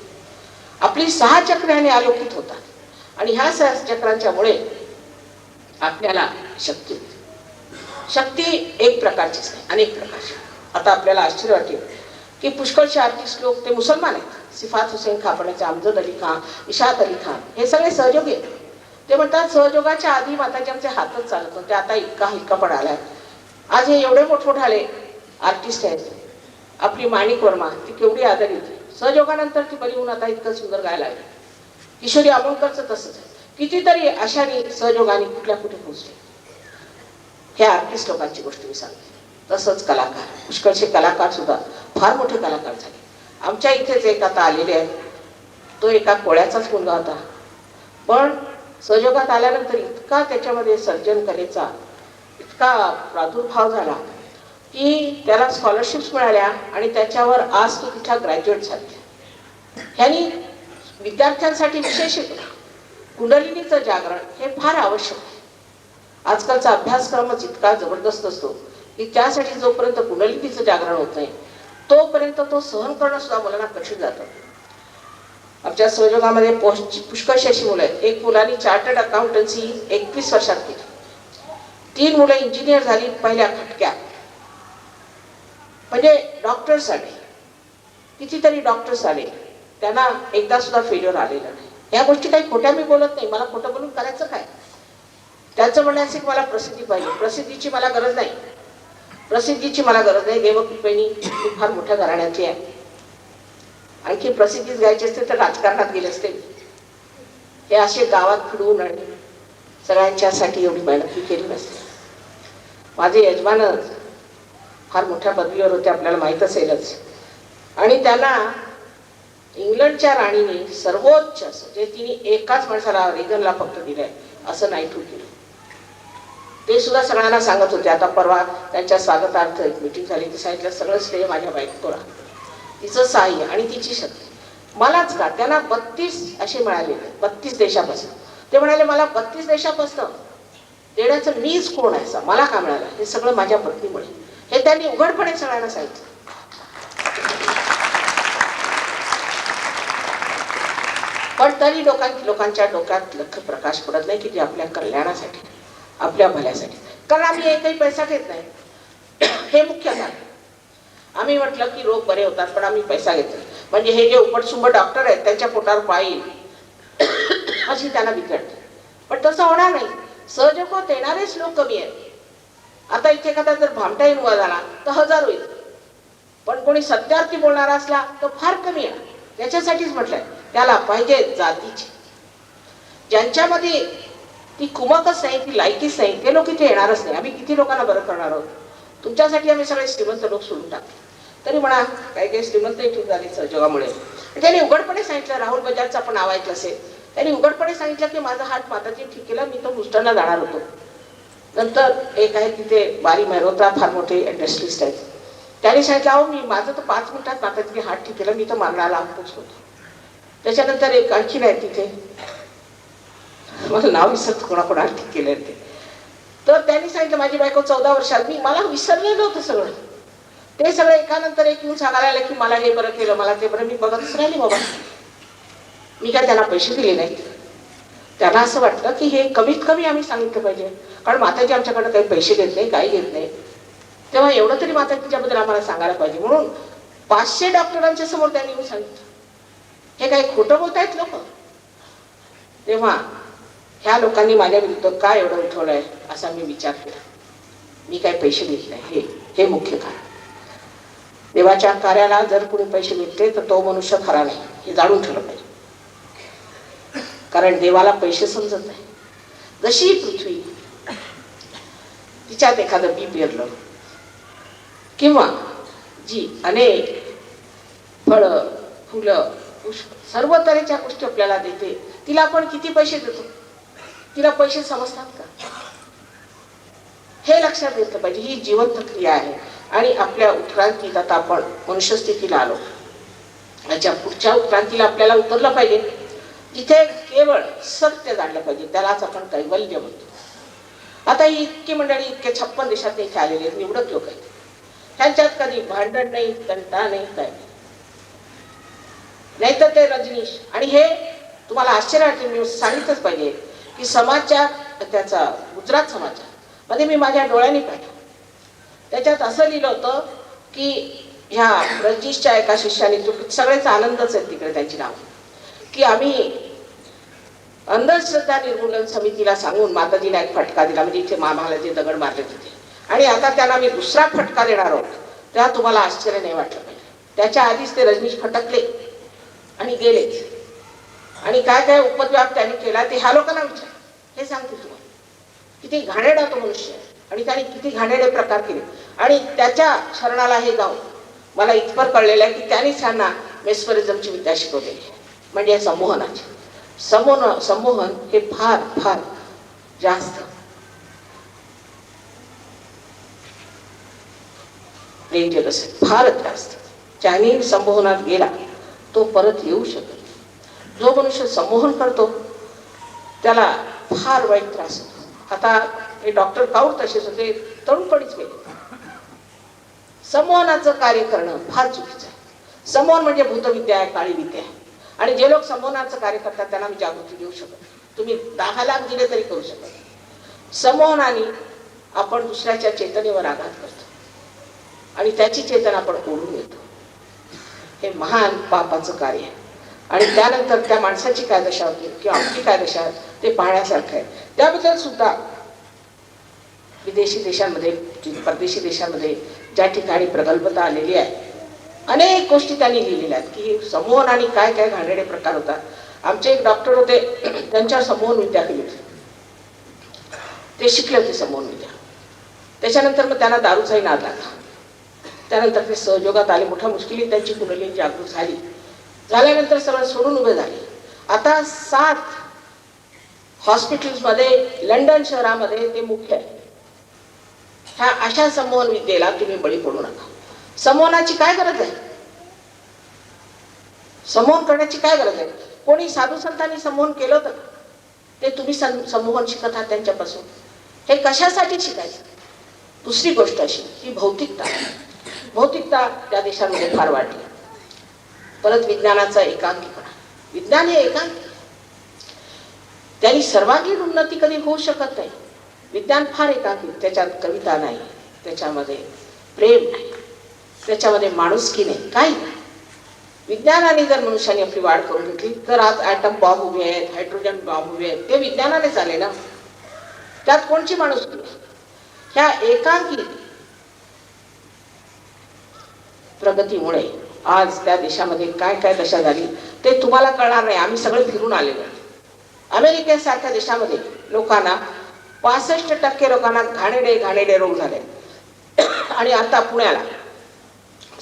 आपली 6 चक्राने आलोकित होतात आणि ह्या 6 चक्रांच्यामुळे आपल्याला शक्ती होते. शक्ती एक प्रकारचीच नाही, अनेक प्रकारची. आता आपल्याला आश्चर्य वाटेल की पुष्कळचे आर्टिस्ट लोक ते मुसलमान आहेत. सिफात हुसेन खापण्याचे अमजद अली खान, इशात अली खान हे सगळे सहयोगी आहेत. ते म्हणतात सहयोगाच्या आधी माताजी आमचे हातच चालत नव्हते, आता इतका हिक्कापण आलाय. आज हे एवढे मोठमोठाले आर्टिस्ट आहेत. आपली माणिक वर्मा ती केवढी आदरित, सहयोगानंतर ती बरी होऊन आता इतकं सुंदर गायला लागली. किशोरी आमोणकरचं तसंच आहे. कितीतरी अशाने सहयोगाने कुठल्या कुठे पोहोचले. ह्या आर्टिस्ट लोकांची गोष्ट मी सांगते. तसंच कलाकार, पुष्कळचे कलाकार सुद्धा फार मोठे कलाकार झाले. आमच्या इथेच एक आता आलेले आहे, तो एका कोळ्याचाच मुलगा होता, पण सहयोगात आल्यानंतर इतका त्याच्यामध्ये सर्जन कलेचा इतका प्रादुर्भाव झाला की त्याला स्कॉलरशिप्स मिळाल्या आणि त्याच्यावर आज तो तिथं ग्रॅज्युएट झाले. ह्यांनी विद्यार्थ्यांसाठी विशेष कुंडलिनीचं जागरण हे फार आवश्यक आहे. आजकालचा अभ्यासक्रमच इतका जबरदस्त असतो की त्यासाठी जोपर्यंत कुंडलिनीचं जागरण होत नाही तोपर्यंत तो सहन करणं सुद्धा मुलांना कठीण जातं. आमच्या सहयोगामध्ये पुष्कळशी अशी मुलं आहेत. एक मुलांनी चार्टर्ड अकाउंटन्सी 21 वर्षात केली. 3 मुलं इंजिनियर झाली पहिल्या खटक्यात. म्हणजे डॉक्टर्स आले, कितीतरी डॉक्टर्स आले, त्यांना एकदा सुद्धा फेल्युअर आलेलं नाही. या गोष्टी काही खोट्या मी बोलत नाही, मला खोटं बोलून करायचं काय. त्याचं म्हणणं असे की मला प्रसिद्धी पाहिजे. प्रसिद्धीची मला गरज नाही, प्रसिद्धीची मला गरज नाही. देवकृपेनी मी फार मोठ्या घराण्याची आहे. आणखी प्रसिद्धीच घ्यायची असते तर राजकारणात गेले असते. हे असे गावात फिरवून आणि सगळ्यांच्यासाठी एवढी मेहनत केली नसते. माझे यजमान फार मोठ्या पदवीवर होते, आपल्याला माहीत असेलच. आणि त्यांना इंग्लंडच्या राणीने सर्वोच्च असं जे तिने एकाच माणसाला, रेगनला फक्त दिलंय असं नाही केलं. ते सुद्धा सगळ्यांना सांगत होते. आता परवा त्यांच्या स्वागतार्थ एक मीटिंग झाली, ते सांगितलं सगळं श्रेय माझ्या बायकोला, तिचं साह्य आणि तिची शक्ती. मलाच का, त्यांना 32 असे मिळालेले, 32 देशापासून. ते म्हणाले मला 32 देशापासून देण्याचं मीच कोण आहे, मला का मिळालं, हे सगळं माझ्या पत्नीमुळे. हे त्यांनी उघडपणे सगळ्यांना सांगितलं. पण तरी लोकांच्या डोक्यात लख प्रकाश पडत नाही की ते आपल्या कल्याणासाठी, आपल्या भल्यासाठी. कारण आम्ही एकही पैसा घेत नाही, हे मुख्य कारण. आम्ही म्हटलं की रोग बरे होतात पण आम्ही पैसा घेतो, म्हणजे हे जे उपटसुंब डॉक्टर आहेत त्यांच्या पोटावर पाळी अशी त्यांना भीती वाटते. पण तसं होणार नाही. सहजोगात येणारेच लोक कमी आहेत. आता इथे एखादा जर भामटा येऊन उभा झाला तर 1000 होईल, पण कोणी सत्यार्थी बोलणारा असला तर फार कमी आहे. याच्यासाठीच म्हटलंय त्याला पाहिजे जातीची, ज्यांच्यामध्ये ती कुमकच नाही, ती लायकीच नाही, ते लोक इथे येणारच नाही. आम्ही किती लोकांना बरं करणार आहोत. तुमच्यासाठी आम्ही सगळे श्रीमंत लोक सोडून टाकले. तरी म्हणा काही काही श्रीमंत इथून झाले सहयोगामुळे. त्यांनी उघडपणे सांगितलं, राहुल बजाजचं आपण नाव ऐकलं असेल, त्यांनी उघडपणे सांगितलं की माझा हात माताजी ठीक केला, मी तो हुस्टनला जाणार होतो. नंतर एक आहे तिथे बारी मेहरोत्रा, फार मोठे इंडस्ट्रिस्ट आहेत, त्यांनी सांगितलं अहो मी माझं तर 5 मिनिटात माताजी हात ठीक केला, मी तर मारणाला पोचलो. त्याच्यानंतर एक आणखीन आहे तिथे, मला नाव विसरत कोणाकोणा ठीक केलं ते, तर त्यांनी सांगितलं माझी बायको 14 वर्षात, मी मला विसरलेलं होतं सगळं. ते सगळं एकानंतर एक येऊन सांगायला आलं की मला हे बरं केलं, मला ते बरं. मी बघतच राहिली बाबा, मी काय त्यांना पैसे दिले नाहीत. त्यांना असं वाटलं की हे कमीत कमी आम्ही सांगितलं पाहिजे, कारण माताजी आमच्याकडनं काही पैसे घेत नाही, काही घेत नाही, तेव्हा एवढं तरी माताजीच्याबद्दल आम्हाला सांगायला पाहिजे. म्हणून 500 डॉक्टरांच्या समोर त्यांनी येऊन सांगितलं. हे काही खोटं बोलतायत लोक. तेव्हा ह्या लोकांनी माझ्या विरुद्ध काय एवढं उठवलंय असा मी विचार केला. मी काही पैसे देत नाही, हे मुख्य कारण. देवाच्या कार्याला जर कोणी पैसे मिळते तर तो मनुष्य खरा नाही, हे जाणून ठेवलं पाहिजे. कारण देवाला पैसे समजत नाही. जशी पृथ्वी तिच्यात एखादं बी पेरलं किंवा जी अनेक फळं फुलं पुष्प सर्व तऱ्हेच्या गोष्टी आपल्याला देते, तिला आपण किती पैसे देतो, तिला पैसे समजतात का, हे लक्षात घेतलं पाहिजे. ही जिवंत क्रिया आहे आणि आपल्या उत्क्रांतीत आता आपण मनुष्य स्थितीला आलो. याच्या पुढच्या उत्क्रांतीला आपल्याला उतरलं पाहिजे. तिथे केवळ सत्य जाणलं पाहिजे, त्यालाच आपण कैवल्य म्हणतो. आता ही इतकी मंडळी इतके 56 देशात इथे आलेले आहेत, निवडक लोक आहेत. त्यांच्यात कधी भांडण नाही, तंटा नाही, काय नाही. तर ते रजनीश, आणि हे तुम्हाला आश्चर्य वाटेल, मी सांगितलंच पाहिजे की समाचार त्याचा गुजरात समाचार मध्ये मी माझ्या डोळ्यांनी पाहिलं. त्याच्यात असं लिहिलं होतं की ह्या रजनीशच्या एका शिष्याने, सगळेच आनंदच आहेत तिकडे त्यांची नाव, की आम्ही अंधश्रद्धा निर्मूलन समितीला सांगून माताजीला एक फटका दिला, म्हणजे इथे मामाला जे दगड मारले तिथे, आणि आता त्यांना मी दुसरा फटका देणार आहोत. तेव्हा तुम्हाला आश्चर्य नाही वाटलं पाहिजे. त्याच्या आधीच ते रजनीश फटकले आणि गेलेच. आणि काय काय उपद्व्याप त्यांनी केला ते ह्या लोकांना विचार, हे सांगतील तुम्हाला. किती घाणेरडा तो मनुष्य आहे आणि त्याने किती घाणेरडे प्रकार केले. आणि त्याच्या शरणाला हे जाऊन मला इतपर कळलेलं आहे की त्यांनीच त्यांना मेस्मरिझमची विद्या शिकवलेली आहे, म्हणजे संमोहनाची. संमोहन हे फार फार जास्त डेंजरस आहे, फारच जास्त. ज्याने संमोहनात गेला तो परत येऊ शकत नाही. जो मनुष्य संमोहन करतो त्याला फार वाईट त्रास होतो. आता हे डॉक्टर काऊर तसेच होते, तरुणपणीच गेले. संमोहनाचं कार्य करणं फार चुकीचं आहे. संमोहन म्हणजे भूतविद्या आहे, काळी विद्या आहे. आणि जे लोक संमोहनाचं कार्य करतात त्यांना मी जागृती देऊ शकत. तुम्ही 10 लाख दिले तरी करू शकत. संमोहनाने आपण दुसऱ्याच्या चेतनेवर आघात करतो आणि त्याची चेतना आपण ओढून येतो. हे महान पापाचं कार्य आहे. आणि त्यानंतर त्या माणसाची काय दशा होती किंवा आमची काय दशा आहे ते पाहण्यासारखं आहे. त्याबद्दल सुद्धा विदेशी देशांमध्ये, परदेशी देशांमध्ये ज्या ठिकाणी प्रगल्भता आलेली आहे, अनेक गोष्टी त्यांनी लिहिलेल्या आहेत की संमोहन आणि काय काय घाणेरडे प्रकार होतात. आमचे एक डॉक्टर होते, त्यांच्यावर संमोहन विद्या केली होती, ते शिकले होते संमोहन विद्या. त्याच्यानंतर मग त्यांना दारूचाही नाद लागला. त्यानंतर ते सहयोगात आले, मोठ्या मुश्किलीत त्यांची कुंडली जागृत झाली. झाल्यानंतर सगळं सोडून उभे झाले. आता 7 हॉस्पिटल्समध्ये लंडन शहरामध्ये ते मुख्य आहे. ह्या अशा संमोहन विद्येला तुम्ही बळी पडू नका. संमोहनाची काय गरज आहे? संमोहन करण्याची काय गरज आहे? कोणी साधू संतांनी संमोहन केलं होतं? ते तुम्ही संमोहन शिकत आहात त्यांच्यापासून. हे कशासाठी शिकायचं? दुसरी गोष्ट अशी की भौतिकता त्या देशांमध्ये फार वाढली. परत विज्ञानाचा एकांकीपणा. विज्ञान हे एकांकी, त्यांनी सर्वांगीण उन्नती कधी होऊ शकत नाही. विज्ञान फार एकांकी. त्याच्यात कविता नाही, त्याच्यामध्ये प्रेम नाही, त्याच्यामध्ये माणुसकी नाही, काही नाही. विज्ञानाने जर मनुष्याने आपली वाढ करून घेतली तर आज ॲटम बॉम्ब उभे आहेत, हायड्रोजन बॉम्ब उभे आहेत, ते विज्ञानाने झाले ना. त्यात कोणची माणुसकी? ह्या एकांकी प्रगतीमुळे आज त्या देशामध्ये काय काय दशा झाली ते तुम्हाला कळणार नाही. आम्ही सगळे फिरून आलेलो. अमेरिकेसारख्या देशामध्ये लोकांना 65% लोकांना घाणेरडे रोग झाले. आणि आता पुण्याला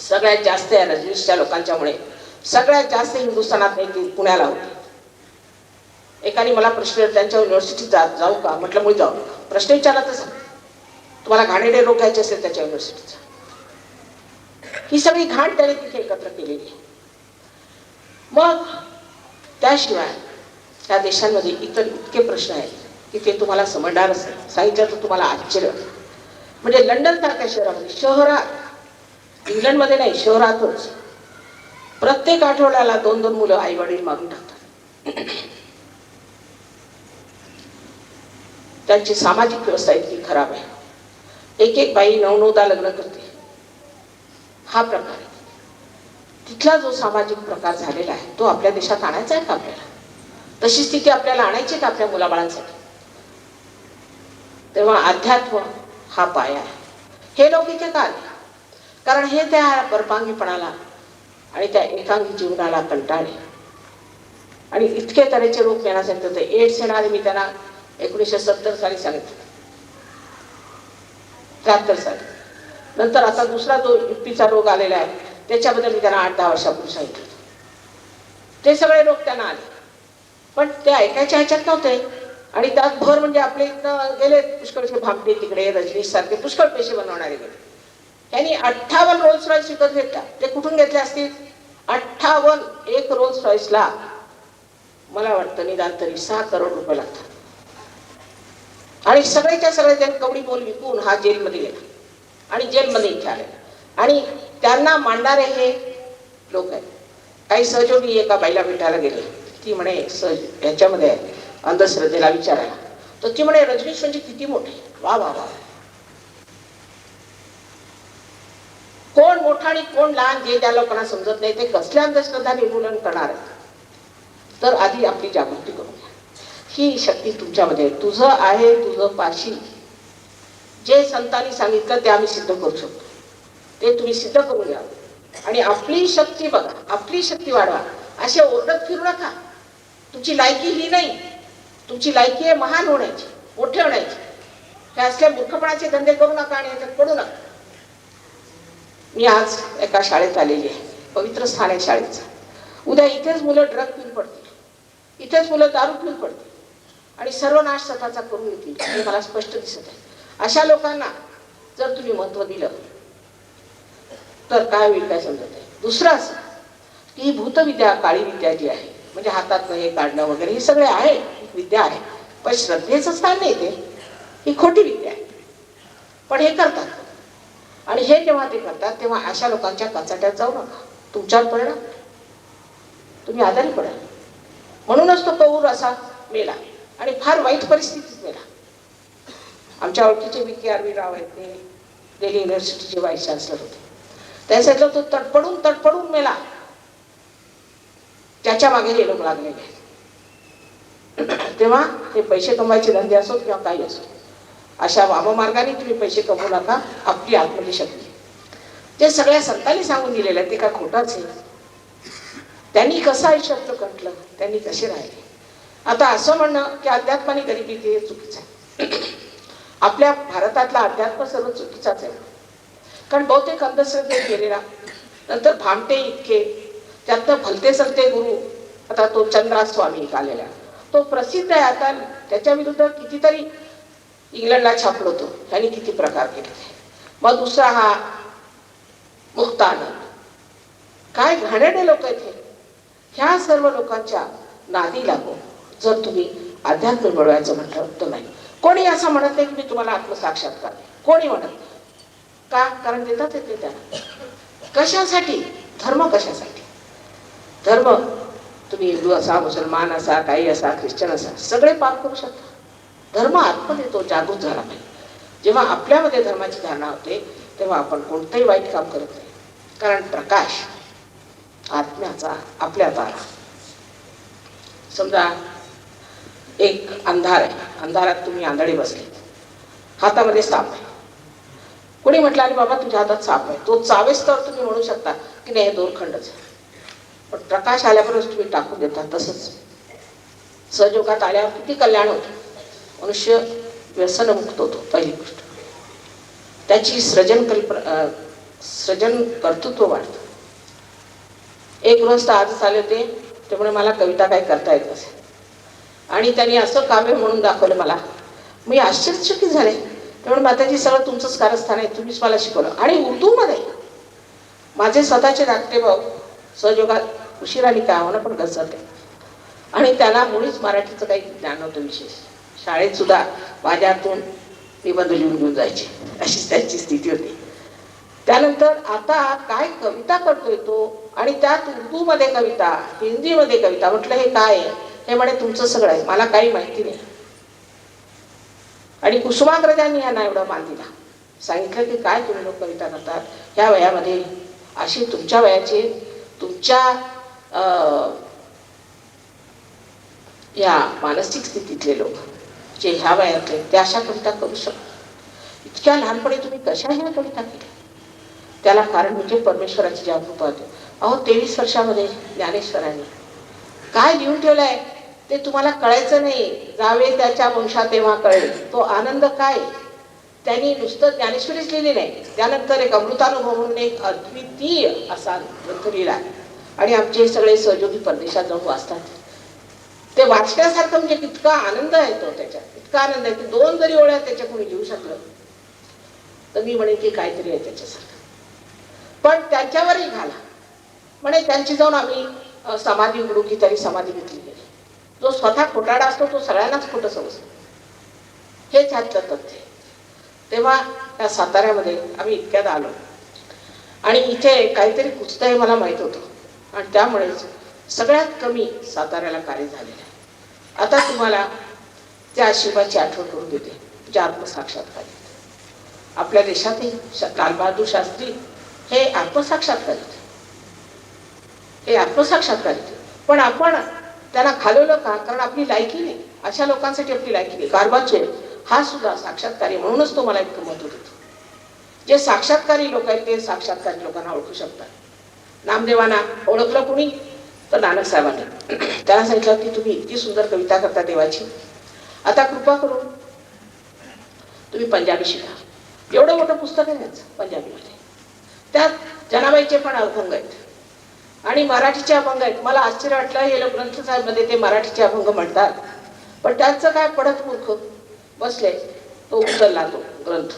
सगळ्यात जास्त या रजनीशच्या लोकांच्यामुळे सगळ्यात जास्त हिंदुस्थानात नाही पुण्याला होते. एकाने मला प्रश्न, त्यांच्या युनिव्हर्सिटीत जाऊ का? म्हटलं मुळे जाऊ. प्रश्न विचारला तर सांग, तुम्हाला घाणेरडे रोग घ्यायचे असेल त्याच्या युनिव्हर्सिटीचा. ही सगळी घाण त्याने तिथे एकत्र केलेली आहे. मग त्याशिवाय त्या देशांमध्ये इतर इतके प्रश्न आहेत की ते तुम्हाला समजणारच नाही. सांगितलं तर तुम्हाला आश्चर्य. म्हणजे लंडन सारख्या शहरामध्ये, शहरात, इंग्लंडमध्ये नाही, शहरातच प्रत्येक आठवड्याला 2-2 मुलं आई वडील मारून टाकतात. त्यांची सामाजिक व्यवस्था इतकी खराब आहे. एक बाई 9-9दा लग्न करते. हा प्रकार आहे. तिथला जो सामाजिक प्रकार झालेला आहे तो आपल्या देशात आणायचा आहे का आपल्याला? तशी स्थिती आपल्याला आणायची का आपल्या मुलाबाळांसाठी? तेव्हा अध्यात्म हा पाया आहे. हे लोक इथे का आले? कारण हे त्या परपांगीपणाला आणि त्या एकांगी जीवनाला कंटाळले आणि इतके तऱ्हेचे रोग त्यांना सांगितले. एड्स येणारे मी त्यांना 1970 साली सांगितलं, 73 साली. नंतर आता दुसरा जो युपीचा रोग आलेला आहे त्याच्याबद्दल मी त्यांना 8-10 वर्षापूर्वी सांगितलं. ते सगळे रोग त्यांना आले पण ते ऐकायच्या ह्याच्यात नव्हते. आणि त्यात भर म्हणजे आपले इथं गेले पुष्कळचे भामटे तिकडे, रजनीश सारखे पुष्कळ पैसे बनवणारे गेले. त्यांनी 58 रोल्स रॉईस विकत घेतला. ते कुठून घेतले असतील? 58. एक रोल्स रॉईसला मला वाटतं निदान तरी 6 करोड रुपये लागतात. आणि सगळेच्या सगळे त्यांनी कवडी बोल विकून हा जेलमध्ये गेला आणि जेलमध्ये इथे आले. आणि त्यांना मांडणारे हे लोक आहेत. काही सहयोगी एका बाईला भेटायला गेले. ती म्हणे याच्यामध्ये अंधश्रद्धेला विचारायला, तर ती म्हणे रजनीश म्हणजे किती मोठे. वा वा वा, कोण मोठा आणि कोण लहान जे त्या लोकांना समजत नाही ते कसल्या अंधश्रद्धा निर्मूलन करणार आहेत. तर आधी आपली जागृती करून घ्या. ही शक्ती तुमच्यामध्ये आहे. तुझं आहे, तुझं पाशी. जे संतांनी सांगितलं ते आम्ही सिद्ध करू शकतो, ते तुम्ही सिद्ध करून घ्या. आणि आपली शक्ती बघा, आपली शक्ती वाढवा. असे ओरडत फिरू नका. तुमची लायकी ही नाही, तुमची लायकी आहे महान होण्याची, मोठे होण्याची. हे असल्या मूर्खपणाचे धंदे करू नका आणि याच्यात पडू नका. मी आज एका शाळेत आलेली आहे, पवित्र स्थान आहे शाळेचं. उद्या इथेच मुलं ड्रग पिऊन पडतील, इथेच मुलं दारू पिऊन पडतील आणि सर्वनाश स्वतःचा करून येतील, हे मला स्पष्ट दिसत आहे. अशा लोकांना जर तुम्ही महत्व दिलं तर काय होईल काय समजत आहे. दुसरं असं की ही भूतविद्या, काळी विद्या जी आहे, म्हणजे हातात हे काढणं वगैरे, हे सगळे आहे, विद्या आहे, पण श्रद्धेचं स्थान नाही. ते ही खोटी विद्या आहे. पण हे करतात. आणि हे जेव्हा ते करतात तेव्हा अशा लोकांच्या कचाट्यात जाऊ नका. तुमच्यावर परिणाम, तुम्ही आजारी पडाल. म्हणूनच तो कौर असा मेला आणि फार वाईट परिस्थितीत मेला. आमच्या ओळखीचे VKRV राव आहेत, ते दिल्ली युनिव्हर्सिटीचे व्हाईस चान्सलर होते. त्यासाठी तो तडपडून मेला. त्याच्या मागे हे लोक लागलेले आहेत. तेव्हा हे पैसे कमवायचे धंदे असो किंवा काही असो, अशा वाममार्गाने तुम्ही पैसे कमवू नका. आपली आत्मली शक्ती जे सगळ्या संतांनी सांगून दिलेलं आहे ते काय खोटाच आहे. त्यांनी कसं आयुष्यातलं कंटलं, त्यांनी कसे राहिले. आता असं म्हणणं की अध्यात्माने गरिबी ते चुकीचं आहे. आपल्या भारतातला अध्यात्म सर्व चुकीचाच आहे. कारण बहुतेक अंधश्रद्धेत गेलेला, नंतर भामटे इतके, त्यातनं भलते सलते गुरु. आता तो चंद्रा स्वामी आलेला, तो प्रसिद्ध आहे. आता त्याच्या विरुद्ध कितीतरी इंग्लंडला छापलं होतं, त्यांनी किती प्रकार केले. मग दुसरा हा मुक्तानंद. काय घाणेरडे लोक आहेत हे. ह्या सर्व लोकांच्या नादी लागून जर तुम्ही अध्यात्म मिळवायचं म्हटलं तर नाही. कोणी असं म्हणत नाही की मी तुम्हाला आत्मसाक्षात्कार देईन, कोणी म्हणत नाही. का? कारण देतात येते त्यांना. कशासाठी? धर्म कशासाठी? धर्म तुम्ही हिंदू असा, मुसलमान असा, काही असा, ख्रिश्चन असा, सगळे पाप करू शकता. धर्म आतमध्ये तो जागृत झाला पाहिजे. जेव्हा आपल्यामध्ये धर्माची धारणा होते तेव्हा आपण कोणतंही वाईट काम करत नाही. कारण प्रकाश आत्म्याचा आपल्यात आला. समजा एक अंधार आहे, अंधारात तुम्ही आंधळे बसले, हातामध्ये साप आहे. कोणी म्हटलं अरे बाबा तुझ्या हातात साप आहे, तो चावेस तर तुम्ही म्हणू शकता की नाही हे दोरखंडच आहे. पण प्रकाश आल्याबरोबर तुम्ही टाकून देता. तसंच सहयोगात आल्यावर किती कल्याण होतं. मनुष्य व्यसनमुक्त होतो. पहिली गोष्ट त्याची सृजन कर्तृत्व वाढतं. एक गृहस्थ आजच आले होते, त्यामुळे मला कविता काही करता येत नसेल आणि त्यांनी असं काव्य म्हणून दाखवलं मला. मी आश्चर्यचकित झाले. त्यामुळे माताजी सगळं तुमचंच कारस्थान आहे, तुम्हीच मला शिकवलं. आणि उर्दूमध्ये माझे स्वतःचे धाकटे भाऊ सहयोगात उशिराने काय होणं पण घसरले आणि त्यांना मुळीच मराठीचं काही ज्ञान नव्हतं विशेष. शाळेत सुद्धा माझ्यातून निबंध लिहून घेऊन जायचे, अशीच त्यांची स्थिती होती. त्यानंतर आता काय कविता करतोय तो, आणि त्यात उर्दूमध्ये कविता, हिंदीमध्ये कविता. म्हटलं हे काय आहे? हे म्हणे तुमचं सगळं आहे, मला काही माहिती नाही. आणि कुसुमाग्रजांनी यांना एवढं मान दिला, सांगितलं की काय तुम्ही लोक कविता करतात ह्या वयामध्ये. अशी तुमच्या वयाचे, तुमच्या या मानसिक स्थितीतले लोक जे ह्या वयातले ते अशा कविता करू शकतात. इतक्या लहानपणी तुम्ही कशा ह्या कविता केल्या? त्याला कारण म्हणजे परमेश्वराची जागृती होते. अहो 23 वर्षामध्ये ज्ञानेश्वरांनी काय लिहून ठेवलंय ते तुम्हाला कळायचं नाही. जावे त्याच्या वंशात तेव्हा कळेल तो आनंद काय. त्यांनी नुसतं ज्ञानेश्वरीच लिहिली नाही, त्यानंतर एक अमृतानुभव म्हणून एक अद्वितीय असा ग्रंथ लिहिला. आणि आमचे सगळे सहयोगी परदेशात जाऊन वाचतात. ते वाचण्यासारखं म्हणजे कितका आनंद आहे तो, त्याच्यात इतका आनंद आहे की 2 जरी ओळ्या त्याच्या कोणी लिहू शकलं तर मी म्हणेन की काहीतरी आहे त्याच्यासारखं. पण त्यांच्यावरही घाला म्हणे. त्यांची जाऊन आम्ही समाधी उघडू की तरी समाधी घेतली गेली. जो स्वतः खोटाडा असतो तो सगळ्यांनाच खोटं समजतो. हेच ह्यातलं तथ्य. तेव्हा त्या साताऱ्यामध्ये आम्ही इतक्यात आलो आणि इथे काहीतरी कुचतं हे मला माहीत होतं आणि त्यामुळेच सगळ्यात कमी साताऱ्याला कार्य झालेलं आहे. आता तुम्हाला त्या शिवाची आठवण करून देते, जे आत्मसाक्षात्कारी. आपल्या देशातही लालबहादूर शास्त्री हे आत्मसाक्षात्कारित, हे आत्मसाक्षात्कारित. पण आपण त्यांना घालवलं का? कारण आपली लायकी नाही, अशा लोकांसाठी आपली लायकी नाही. गार्बाचेव हा सुद्धा साक्षात्कारी, म्हणूनच तो मला इतकं महत्व देतो. जे साक्षात्कारी लोक आहेत ते साक्षात्कारी लोकांना ओळखू शकतात. नामदेवांना ओळखलं कुणी? तर नानक साहेबांनी. त्यांना सांगितलं की तुम्ही इतकी सुंदर कविता करता देवाची, आता कृपा करून तुम्ही पंजाबी शिका. एवढं मोठं पुस्तक आहे त्यांचं पंजाबीमध्ये. त्यात जनाबाईचे पण अभंग आहेत आणि मराठीचे अभंग आहेत. मला आश्चर्य वाटलं, हे लोक ग्रंथ साहेबमध्ये ते मराठीचे अभंग म्हणतात, पण त्यांचं काय पडत मूर्ख बसले, तो उचलला तो ग्रंथ.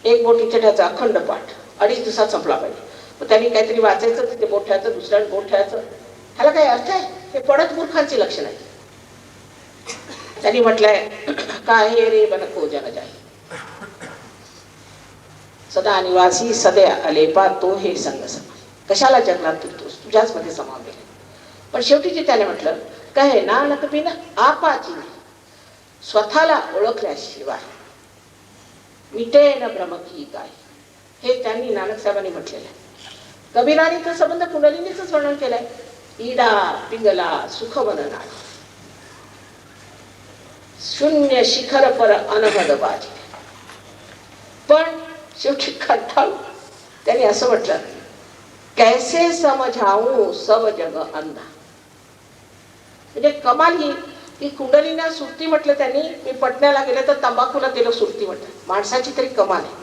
एक बोट इथे ठेवायचा, अखंड पाठ 2.5 दिवसात संपला पाहिजे. मग त्यांनी काहीतरी वाचायचं, तिथे बोट ठेवायचं, दुसऱ्या बोट ठेवायचं. ह्याला काही अर्थ आहे? हे पडत मूर्खांची लक्षण आहे. त्यांनी म्हटलंय, काय रे बनको जन जाई, सदा निवासी सदैव अलेपा तो हे संग समा. कशाला जगलात तुझतोस, तुझ्याच मध्ये समावेल. पण शेवटी जे त्याने म्हटलं, काय नानक बिन आपाची, स्वतःला ओळखल्याशिवाय मिटे न भ्रम की काय, हे त्यांनी नानक साहेबांनी म्हटलेलं आहे. कबीराने तर संबंध कुंडलिनीच वर्णन केलंय. इडा पिंगला सुख बनना, शून्य शिखर पर अनहद बाजी. पण शेवटी कंटाळून त्यांनी असं म्हटलं, कैसे समझाऊ सब जग अंधा. म्हणजे कमाल ही की कुंडलीना सुरती म्हटलं त्यांनी. मी पटण्याला गेले तर तंबाखूला दिलं सुरती म्हटलं. माणसाची तरी कमाल आहे.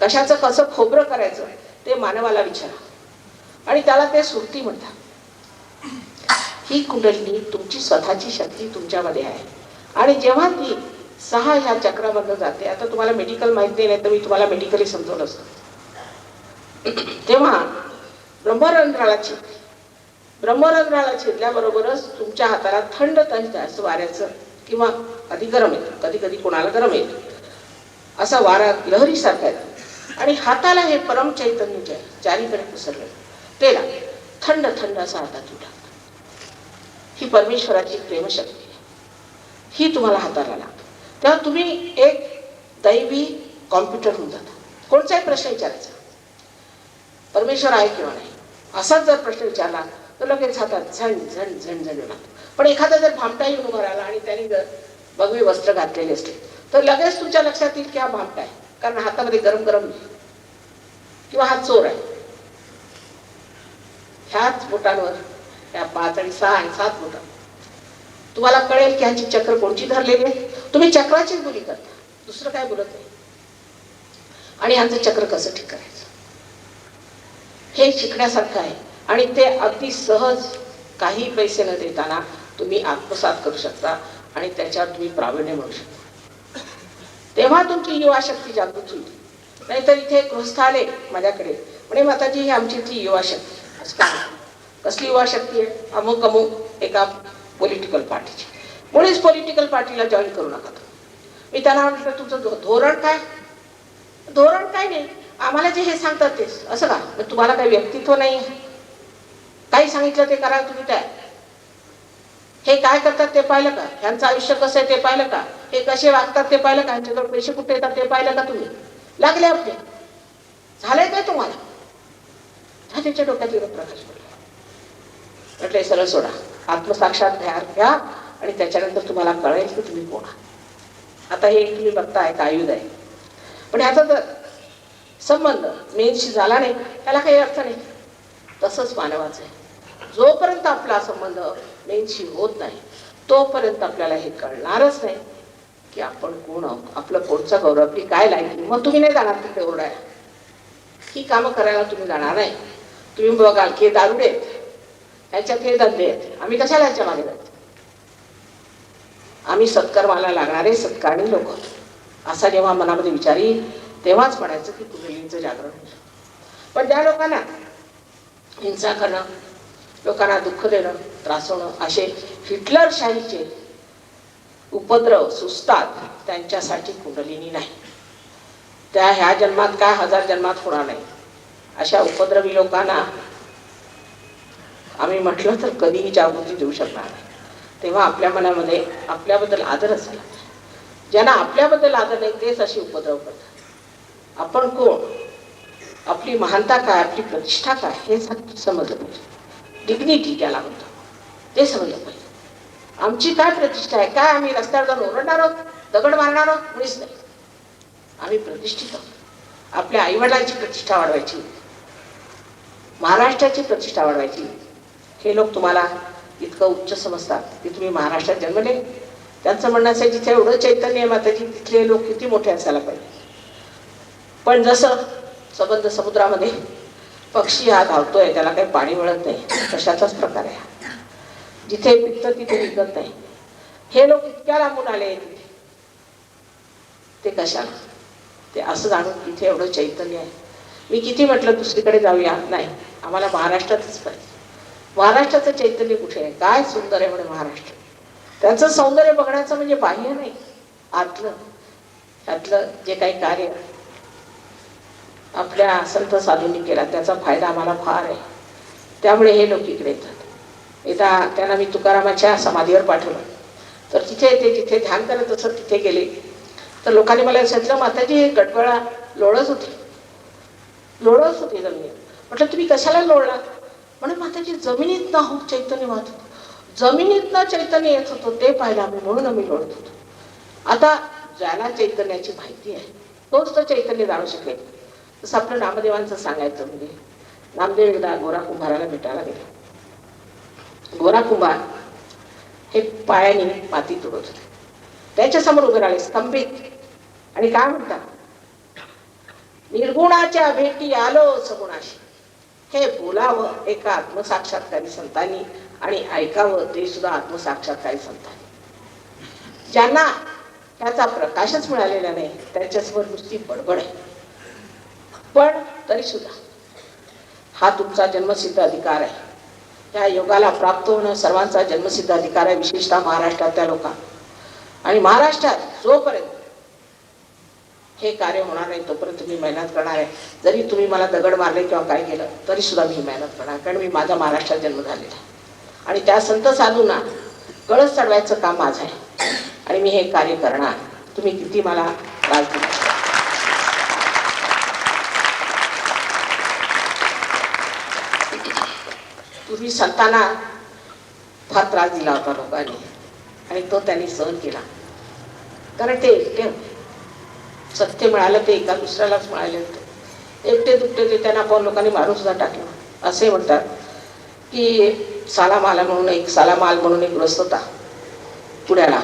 कशाचं कसं खोबरं करायचं ते मानवाला विचारा आणि त्याला ते सुरती म्हणतात. ही कुंडलिनी तुमची स्वतःची शक्ती तुमच्यामध्ये आहे आणि जेव्हा ती 6 ह्या चक्रामधून जाते, आता तुम्हाला मेडिकल माहिती नाही तर मी तुम्हाला मेडिकली समजवलं असतं. तेव्हा ब्रह्मरंध्राला छेदते. ब्रह्मरंध्राला छेदल्याबरोबरच तुमच्या हाताला थंड असं वाऱ्याचं, किंवा कधी गरम येतं, कधी कधी कोणाला गरम येतं, असा वारा लहरीसारखा येतो आणि हाताला हे परम चैतन्य जे आहे चारीकडे पसरलं ते लागतं. थंड थंड असा हातात उठा. ही परमेश्वराची प्रेमशक्ती आहे, ही तुम्हाला हाताला लागते. तेव्हा तुम्ही एक दैवी कॉम्प्युटर होऊन जाता. कोणताही प्रश्न विचारायचा, परमेश्वर आहे किंवा नाही, असाच जर प्रश्न विचारला तर लगेच हातात झण झण झण झण लागतो. पण एखादा जर भामटा येऊन उभा राहिला आणि त्यांनी जर भगवे वस्त्र घातलेले असते तर लगेच तुमच्या लक्षात येईल की हा भामटा आहे, कारण हातामध्ये गरम गरम नाही, किंवा हा चोर आहे. ह्याच बोटांवर, त्या 5 आणि 6 आणि 7 बोटांवर तुम्हाला कळेल की ह्याची चक्र कोणची धरलेली आहे. तुम्ही चक्राचीच बोली करता, दुसरं काय बोलत नाही. आणि ह्यांचं चक्र कसं ठीक करायचं हे शिकण्यासारखं आहे आणि ते अगदी सहज, काही पैसे न देताना तुम्ही आत्मसात करू शकता आणि त्याच्यावर तुम्ही प्रावीण्य मिळू शकता. तेव्हा तुमची युवा शक्ती जागृत होईल. नाहीतर इथे गृहस्थ आले माझ्याकडे म्हणे, माताजी ही आमची ती युवा शक्ती. असं काय? कसली युवा शक्ती आहे? अमुक अमुक एका पॉलिटिकल पार्टीची. मुळीच पॉलिटिकल पार्टीला जॉईन करू नका. मी त्यांना म्हटलं, तुमचं धोरण काय? धोरण काय नाही, आम्हाला जे हे सांगतात तेच. असं का? तुम्हाला काही व्यक्तित्व नाही, काही सांगितलं ते करायला तुम्ही काय? हे काय करतात ते पाहिलं का? ह्यांचं आयुष्य कसं आहे ते पाहिलं का? हे कसे वागतात ते पाहिलं का? ह्यांच्याजवळ पैसे कुठे येतात ते पाहिलं का तुम्ही? लागले आपले, झालंय काय तुम्हाला? हा त्याच्या डोक्यात विरोध प्रकाश पडला. म्हटलंय सरळ सोडा, आत्मसाक्षात घ्या आणि त्याच्यानंतर तुम्हाला कळेल की तुम्ही कोण आहात. आता हे तुम्ही बघताय का आयुध आहे, पण ह्याचा जर संबंध मेनशी झाला नाही त्याला काही अर्थ नाही. तसंच मानवाचं आहे. जोपर्यंत आपला संबंध मेनशी होत नाही तोपर्यंत आपल्याला हे कळणारच नाही की आपण कोण आहोत, आपलं पोटचा गौरव, आपली काय लायकी. मग तुम्ही नाही जाणार तिथे ओरडायला, ही कामं करायला तुम्ही जाणार नाही. तुम्ही बघाल की दारुडे आहेत, ह्याच्यात हे धंदे आहेत, आम्ही कशाला ह्याच्या मागे जायचं? आम्ही सत्कर्माला लागणारे सत्कारणी लोक होतो, असा जेव्हा मनामध्ये विचार येईल तेव्हाच म्हणायचं की कुंडलींचं जागरण होईल. पण ज्या लोकांना हिंसा करणं, लोकांना दुःख देणं, त्रासवणं, असे हिटलरशाहीचे उपद्रव सुचतात त्यांच्यासाठी कुंडलिनी नाही. त्या ह्या जन्मात काय 1000 जन्मात होणार नाही. अशा उपद्रवी लोकांना आम्ही म्हटलं तर कधीही जागृती देऊ शकणार नाही. तेव्हा आपल्या मनामध्ये आपल्याबद्दल आदर असायला, ज्यांना आपल्याबद्दल आदर नाही तेच अशी उपद्रव करतात. आपण कोण, आपली महानता काय, आपली प्रतिष्ठा काय हे समजलं पाहिजे. डिग्निटी त्याला म्हणतो ते समजलं पाहिजे. आमची काय प्रतिष्ठा आहे, काय आम्ही रस्त्यावर जाऊन ओरडणार आहोत, दगड मारणार आहोत? मुळीच नाही. आम्ही प्रतिष्ठित आहोत. आपल्या आईवडिलांची प्रतिष्ठा वाढवायची, महाराष्ट्राची प्रतिष्ठा वाढवायची. हे लोक तुम्हाला इतकं उच्च समजतात की तुम्ही महाराष्ट्रात जन्मले. त्यांचं म्हणणं असेल जिथे एवढं चैतन्य आहे माताजी तिथले लोक किती मोठे असायला पाहिजे. पण जसं सबंध समुद्रामध्ये पक्षी हा धावतोय त्याला काही पाणी मिळत नाही, तशाचाच प्रकार आहे. जिथे पिकतं तिथे विकत नाही. हे लोक इतक्या लांबून आले तिथे, ते कशाला? ते असं जाणून तिथे एवढं चैतन्य आहे. मी किती म्हटलं दुसरीकडे जाऊया, नाही, आम्हाला महाराष्ट्रातच पाहिजे. महाराष्ट्राचं चैतन्य कुठे आहे? काय सुंदर आहे म्हणे महाराष्ट्र. त्यांचं सौंदर्य बघण्याचं म्हणजे बाह्य नाही, आतलं त्यातलं जे काही कार्य आपल्या संत साधूंनी केला त्याचा फायदा आम्हाला फार आहे. त्यामुळे हे लोक इकडे येतात. त्यांना मी तुकारामाच्या समाधीवर पाठवलं तर तिथे ते जिथे ध्यान करत असत तिथे गेले तर लोकांनी मला सांगितलं, माताजी गडबळा लोळत होती जमिनीत. म्हटलं तुम्ही कशाला लोळला? म्हणून माताजी जमिनीत ना हो चैतन्य वाहत होतं, जमिनीत ना चैतन्य येत होतं ते पाहिलं आम्ही, म्हणून आम्ही लोळत होतो. आता ज्याला चैतन्याची माहिती आहे तोच तर चैतन्य जाणू शकेल. तसं आपलं नामदेवांचं सांगायचं म्हणजे नामदेव एकदा गोरा कुंभाराला भेटायला गेले. गोरा कुंभार हे पायाने माती तुडत होते. त्याच्यासमोर उभे राहिले स्तंभित आणि काय म्हणतात, निर्गुणाच्या भेटी आलो सगुणाशी. हे बोलावं एका आत्मसाक्षात्कारी संतांनी आणि ऐकावं ते सुद्धा आत्मसाक्षात्कारी संतांनी. ज्यांना त्याचा प्रकाशच मिळालेला नाही त्यांच्यासमोर नुसती बडबड आहे. पण तरी सुद्धा हा तुमचा जन्मसिद्ध अधिकार आहे. या योगाला प्राप्त होणं सर्वांचा जन्मसिद्ध अधिकार आहे, विशेषतः महाराष्ट्रातल्या लोकांना. आणि महाराष्ट्रात जोपर्यंत हे कार्य होणार नाही तोपर्यंत मी मेहनत करणार आहे. जरी तुम्ही मला दगड मारले किंवा काय केलं तरी सुद्धा मी मेहनत करणार, कारण मी माझा महाराष्ट्रात जन्म झालेला आहे. आणि त्या संत साधूंना कळस चढवायचं काम माझं आहे आणि मी हे कार्य करणार. तुम्ही किती मला त्रास दिला, तुम्ही संतांना फार त्रास दिला होता लोकांनी आणि तो त्यांनी सहन केला. कारण ते एकटे होते. सत्य मिळालं ते एका दुसऱ्यालाच मिळाले होते. एकटे दुकटे ते त्यांना आपण लोकांनी मारून सुद्धा टाकलं. असे म्हणतात की सालामाल म्हणून एक ग्रस्त होता पुण्याला.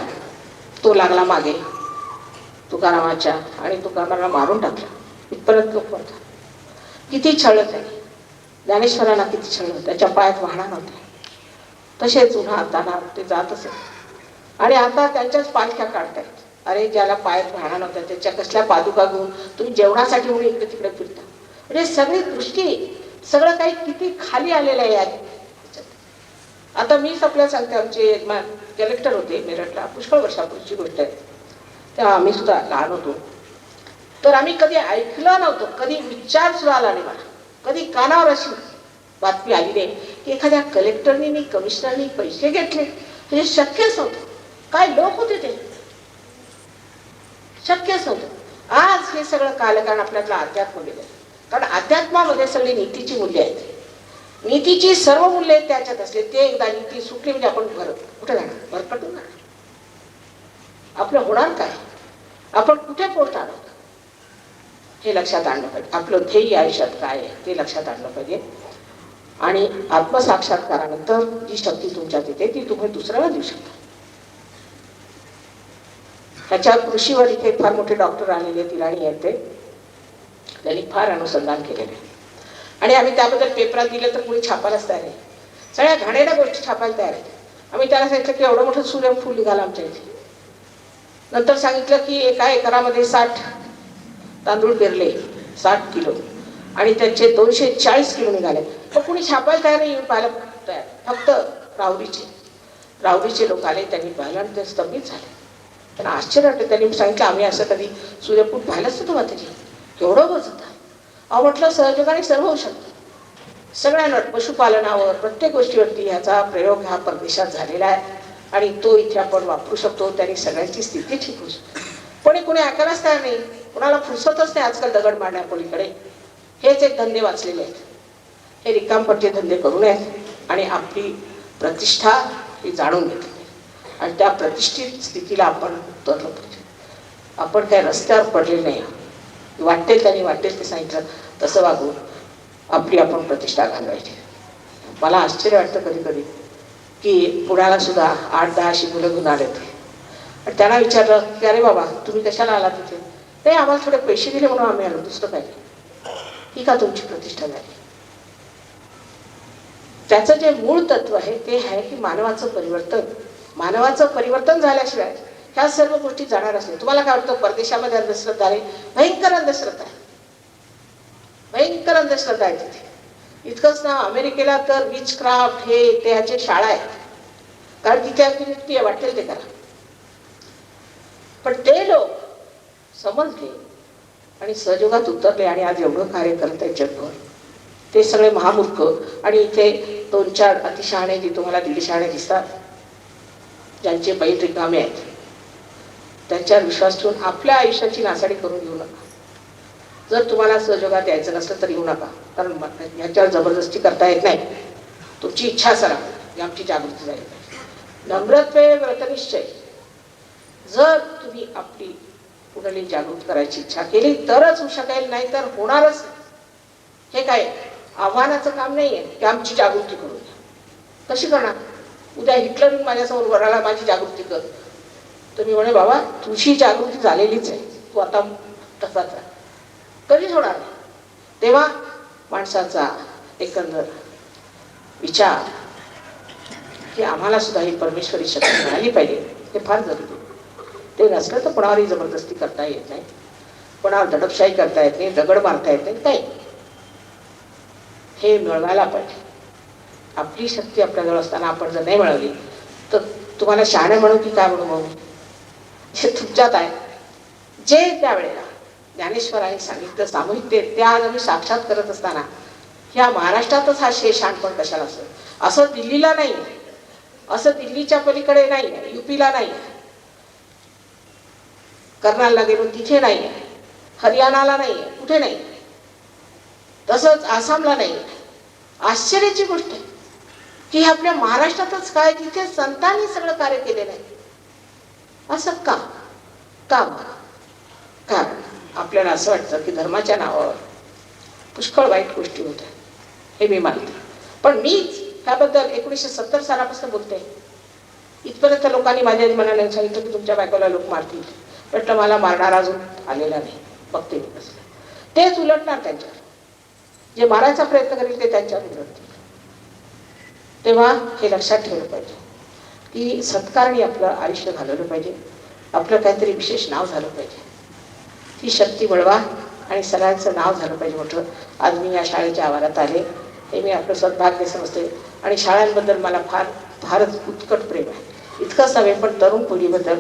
तो लागला मागे तुकारामाच्या आणि तुकारामाला मारून टाकला. इथपर्यंत लोक म्हणतात. किती छळलं त्याने, ज्ञानेश्वरांना किती छळलं. त्याच्या पायात वाहणार नव्हते. तसेच उन्हा ताना ते जात असे आणि आता त्यांच्याच पालख्या काढतायत. अरे ज्याला पायात वाहणार नव्हत्या त्याच्या कसल्या पादुका घेऊन तुम्ही जेवणासाठी म्हणून इकडे तिकडे फिरता. म्हणजे सगळी दृष्टी सगळं काही किती खाली आलेलं आहे. आता मीच आपल्याला सांगते, आमचे यजमान कलेक्टर होते मेरठला, पुष्कळ वर्षापूर्वीची गोष्ट आहे. तेव्हा आम्ही सुद्धा लहान होतो. तर आम्ही कधी ऐकलं नव्हतं, कधी विचार सुद्धा आला नाही मला, कधी कानावर अशी बातमी आली नाही की एखाद्या कलेक्टरनी कमिशनरनी पैसे घेतले. हे शक्यच नव्हतं. काय लोक होते ते, शक्यच नव्हतं. आज हे सगळं कालकारण आपल्यातलं अध्यात्म गेलं. कारण अध्यात्मामध्ये सगळी नीतीची मूल्य आहेत. नीतीची सर्व मूल्य त्याच्यात असले ते एकदा नीती सुटली म्हणजे आपण कुठे जाणार, भरकटून जाणार. आपलं होणार काय, आपण कुठे पोहोचणार आहोत हे लक्षात आणलं पाहिजे. आपलं ध्येय आयुष्यात काय आहे ते लक्षात आणलं पाहिजे. आणि आत्मसाक्षात्कारानंतर जी शक्ती तुमच्यात येते ती तुम्ही दुसऱ्याला देऊ शकता. ह्याच्या कृषीवर इथे फार मोठे डॉक्टर आलेले तिराणी आहेत, त्यांनी फार अनुसंधान केलेले आहे आणि आम्ही त्याबद्दल पेपरात दिलं तर कोणी छापायलाच तयार आहे. सगळ्या घाणेरड्या गोष्टी छापायला तयार आहेत. आम्ही त्याला सांगितलं की एवढं मोठं सूर्यफूल निघालं आमच्या इथे. नंतर सांगितलं की एका एकरामध्ये 60 तांदूळ पेरले, 60 किलो आणि त्याचे 240 किलो निघाले. पण कुणी छापायला तयार नाही, येऊन पाहायला तयार. फक्त राहुरीचे लोक आले, त्यांनी पाहिलं ते स्तंभित झाले. त्यांना आश्चर्य वाटलं. त्यांनी सांगितलं आम्ही असं कधी सूर्यपूट पाहिलंच नव्हतं माताजी, केवढं बस होता. अहो म्हटलं सहयोगाने सर्व होऊ शकतं. सगळ्यांवर, पशुपालनावर, प्रत्येक गोष्टीवरती ह्याचा प्रयोग हा परदेशात झालेला आहे आणि तो इथे आपण वापरू शकतो. त्यांनी सगळ्यांची स्थिती ठीक होऊ शकते. पण कोणी ऐकायलाच तयार नाही, कोणाला फुरसतच नाही आजकाल दगड मारण्यापलीकडे. हेच एक धंदे वाचलेले आहेत. हे रिकामपट्टे धंदे करू नयेत आणि आपली प्रतिष्ठा ही जाणून घेतली आणि त्या प्रतिष्ठित स्थितीला आपण उतरलं पाहिजे. आपण काय रस्त्यावर पडले नाही. वाटेल त्यांनी वाटेल ते सांगितलं तसं वागून आपली आपण प्रतिष्ठा घालवायची. मला आश्चर्य वाटतं कधी कधी की पुण्याला सुद्धा 8-10 अशी मुलं घेऊन आले होते आणि त्यांना विचारलं की अरे बाबा तुम्ही कशाला आला तिथे? नाही आम्हाला थोडे पैसे दिले म्हणून आम्ही आलो, दुसरं काय. ही का तुमची प्रतिष्ठा झाली? त्याचं जे मूळ तत्व आहे ते आहे की मानवाचं परिवर्तन झाल्याशिवाय ह्या सर्व गोष्टी जाणारच नाही. तुम्हाला काय वाटतं परदेशामध्ये अंधश्रद्धा आहे? भयंकर अंधश्रद्धा आहे, भयंकर अंधश्रद्धा आहे तिथे. इतकंच ना, अमेरिकेला तर विच क्राफ्ट हे त्याचे शाळा आहेत, कारण तिथे ऍक्टिव्हिटी वाटेल ते करा. पण ते लोक समजले आणि सहयोगात उतरले आणि आज एवढं कार्य करत आहेत जगभर. ते सगळे महामूर्ख आणि इथे 2-4 अतिशहाणे जे तुम्हाला 150 दिसतात, ज्यांचे बैल रिकामे आहेत, त्यांच्यावर विश्वास ठेवून आपल्या आयुष्याची नासाडी करून घेऊ नका. जर तुम्हाला सहयोगात यायचं नसलं तर येऊ नका, कारण ह्याच्यावर जबरदस्ती करता येत नाही. तुमची इच्छा असायला ही आमची जागृती झाली पाहिजे. नम्रत्वे व्रतनिश्चय. जर तुम्ही आपली कुणाली जागृत करायची इच्छा केली तरच होऊ शकेल, नाही तर होणारच. हे काय आव्हानाचं काम नाहीये की आमची जागृती करू द्या. कशी करणार? उद्या हिटलर माझ्यासमोर वराला माझी जागृती कर, तर मी म्हणे बाबा तुझी जागृती झालेलीच आहे, तू आता तसाच आहे. कधीच होणार नाही. तेव्हा माणसाचा एकंदर विचार की आम्हाला सुद्धा ही परमेश्वरी शक्ती मिळाली पाहिजे, हे फार जरुरी. ते नसलं तर कोणावरही जबरदस्ती करता येत नाही, कोणावर दडपशाही करता येत नाही, दगड मारता येत नाही, काही. हे मिळवायला पाहिजे. आपली शक्ती आपल्याजवळ असताना आपण जर नाही मिळवली तर तुम्हाला शहाणे म्हणू की काय म्हणू? हे तुमच्यात आहे. जे त्यावेळेला ज्ञानेश्वरांनी सांगितलं सामूहिकतेत, त्या आज आम्ही साक्षात करत असताना ह्या महाराष्ट्रातच हा शहाणपण कशाला असेल? असं दिल्लीला नाही, असं दिल्लीच्या पलीकडे नाही, युपीला नाही, कर्नालला गेलो तिथे नाही, हरियाणाला नाही, कुठे नाही, तसंच आसामला नाही. आश्चर्याची गोष्ट आहे की आपल्या महाराष्ट्रातच काय, तिथे संतांनी सगळं कार्य केलेलं आहे. असं का? कारण आपल्याला असं वाटतं की धर्माच्या नावावर पुष्कळ वाईट गोष्टी होत्या, हे मी मानते. पण मीच त्याबद्दल 1970 सालापासून बोलते. इथपर्यंत लोकांनी माझ्या मनाने सांगितलं की तुमच्या बायकोला लोक मारतील. म्हटलं मला मारणार अजून आलेला नाही, बघते मी कसं. तेच उलटणार त्यांच्यावर, जे मारायचा प्रयत्न करेल ते त्यांच्यावर उलटतील. तेव्हा हे लक्षात ठेवलं पाहिजे की सत्कारणी आपलं आयुष्य घालवलं पाहिजे, आपलं काहीतरी विशेष नाव झालं पाहिजे. ती शक्ती मिळवा आणि सगळ्यांचं नाव झालं पाहिजे मोठं. आज मी या शाळेच्या आवारात आले, हे मी आपलं सद्भाग्य समजते आणि शाळांबद्दल मला फारच उत्कट प्रेम आहे. इतकंच नव्हे पण तरुण पिढीबद्दल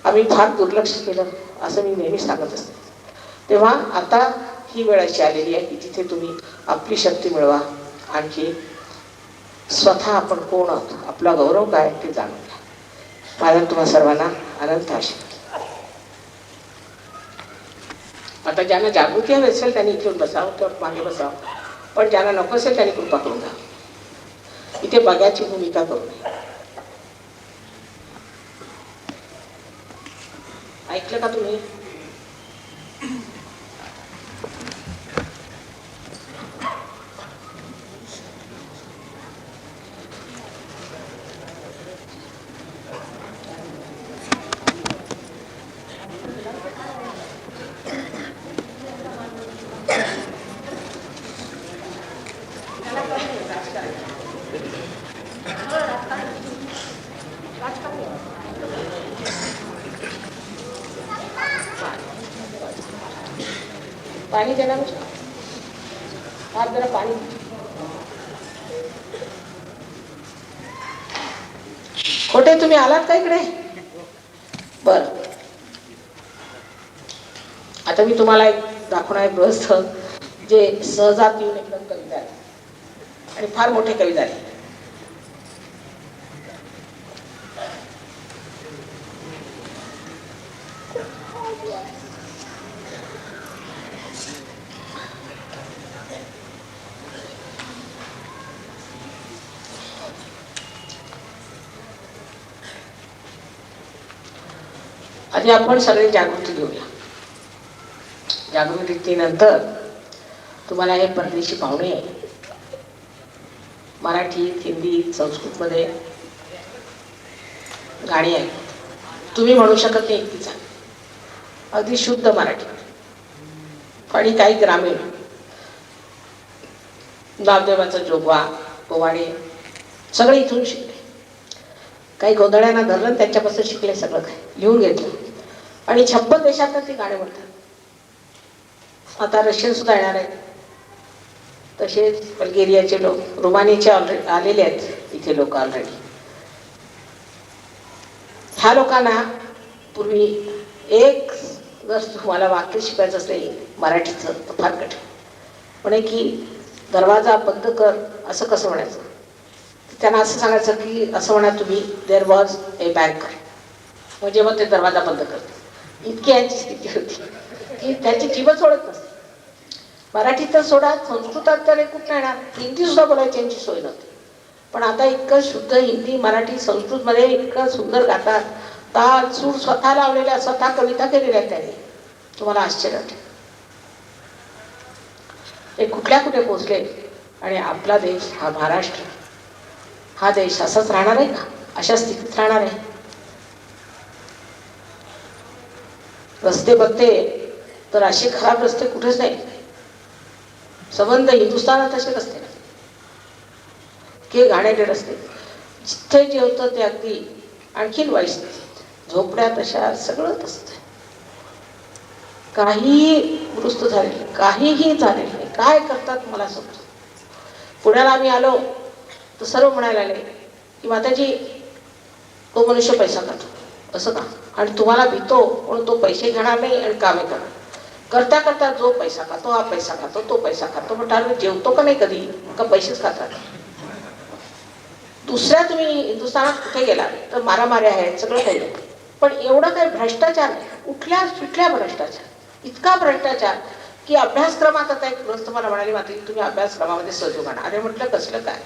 आम्ही फार दुर्लक्ष केलं असं मी नेहमी सांगत असते. तेव्हा आता ही वेळ अशी आलेली आहे की तिथे तुम्ही आपली शक्ती मिळवा, आणखी स्वतः आपण कोण आहोत, आपला गौरव काय ते जाणून घ्या. माझा तुम्हा सर्वांना अनंत आशीर्वाद. आता ज्यांना जागृती हवी असेल त्यांनी इथून बसावं किंवा मागे बसावं, पण ज्यांना नको असेल त्यांनी कृपा करून द्या. इथे बघायची भूमिका करू नये. ऐकलं का तुम्ही? पाणी देणार आप जरा पाणी छोटे तुम्ही आलात का इकडे? बर, आता मी तुम्हाला एक दाखवणार गृहस्थ जे सहजात येऊन एकदम कवी झाले आणि फार मोठे कवी झाले. आधी आपण सगळे जागृती घेऊया. जागृतीनंतर तुम्हाला हे परदेशी पाहुणे मराठीत, हिंदीत, संस्कृतमध्ये गाणी आहेत. तुम्ही म्हणू शकत नाही इतकी चांगली, अगदी शुद्ध मराठी आणि काही ग्रामीण नामदेवाचा जोगवा, पोवाडे सगळे इथून शिकले. काही गोंधळ्यांना धरलं, त्यांच्यापासून शिकले, सगळं काय लिहून घेतलं आणि 56 देशात ते गाणे म्हणतात. आता रशियन सुद्धा येणार आहेत, तसेच बल्गेरियाचे लोक, रोमानियाचे ऑलरेडी आलेले आहेत इथे लोक ऑलरेडी. ह्या लोकांना पूर्वी एक जर तुम्हाला वाक्य शिकायचं असेल मराठीचं तर फार कठीण. म्हणे की दरवाजा बंद कर, असं कसं म्हणायचं? त्यांना असं सांगायचं की असं म्हणा तुम्ही, देअर वॉज ए बँकर, म्हणजे मग ते दरवाजा बंद करते. इतकी यांची स्थिती होती की त्यांची जीवन सोडत नसते. मराठीत तर सोडा, संस्कृतात तर खूप नाही येणार, हिंदी सुद्धा बोलायची यांची सोय नव्हती. पण आता इतकं शुद्ध हिंदी, मराठी, संस्कृतमध्ये इतकं सुंदर गातात. ताल सूर स्वतः लावलेल्या, स्वतः कविता केलेल्या आहेत त्यांनी. तुम्हाला आश्चर्य वाटेल हे कुठल्या कुठे पोचले. आणि आपला देश हा महाराष्ट्र, हा देश असाच राहणार आहे का? अशा स्थितीत राहणार आहे? रस्ते बघते तर असे खराब रस्ते कुठेच नाही. संबंध हिंदुस्थानात असे रस्ते नाही, के घाणेरडे रस्ते. जिथे जे होतं ते अगदी आणखीन वाईट स्थितीत, झोपड्या तशा, सगळं असतं. काही दुरुस्त झालेलं, काहीही झालेलं नाही. काय करतात मला समजतं. पुण्याला आम्ही आलो तर सर्व म्हणायला लागले की माताजी तो मनुष्य पैसा खातो, असं का? आणि तुम्हाला भीतो म्हणून तो पैसे घेणार नाही आणि कामे करणार. करता करता जो पैसा खातो, हा पैसा खातो, तो पैसा खातो. म्हटलं जेवतो का नाही कधी, का पैसेच खातात? दुसऱ्या तुम्ही हिंदुस्थानात कुठे गेला तर मारामाऱ्या आहेत, सगळं काही आहे. पण एवढं काही भ्रष्टाचार नाही. उठल्या सुटल्या भ्रष्टाचार, इतका भ्रष्टाचार की अभ्यासक्रमात आता एक ग्रस्त मला म्हणाली मात्र तुम्ही अभ्यासक्रमामध्ये सहयोग आणा. अरे म्हटलं कसलं काय?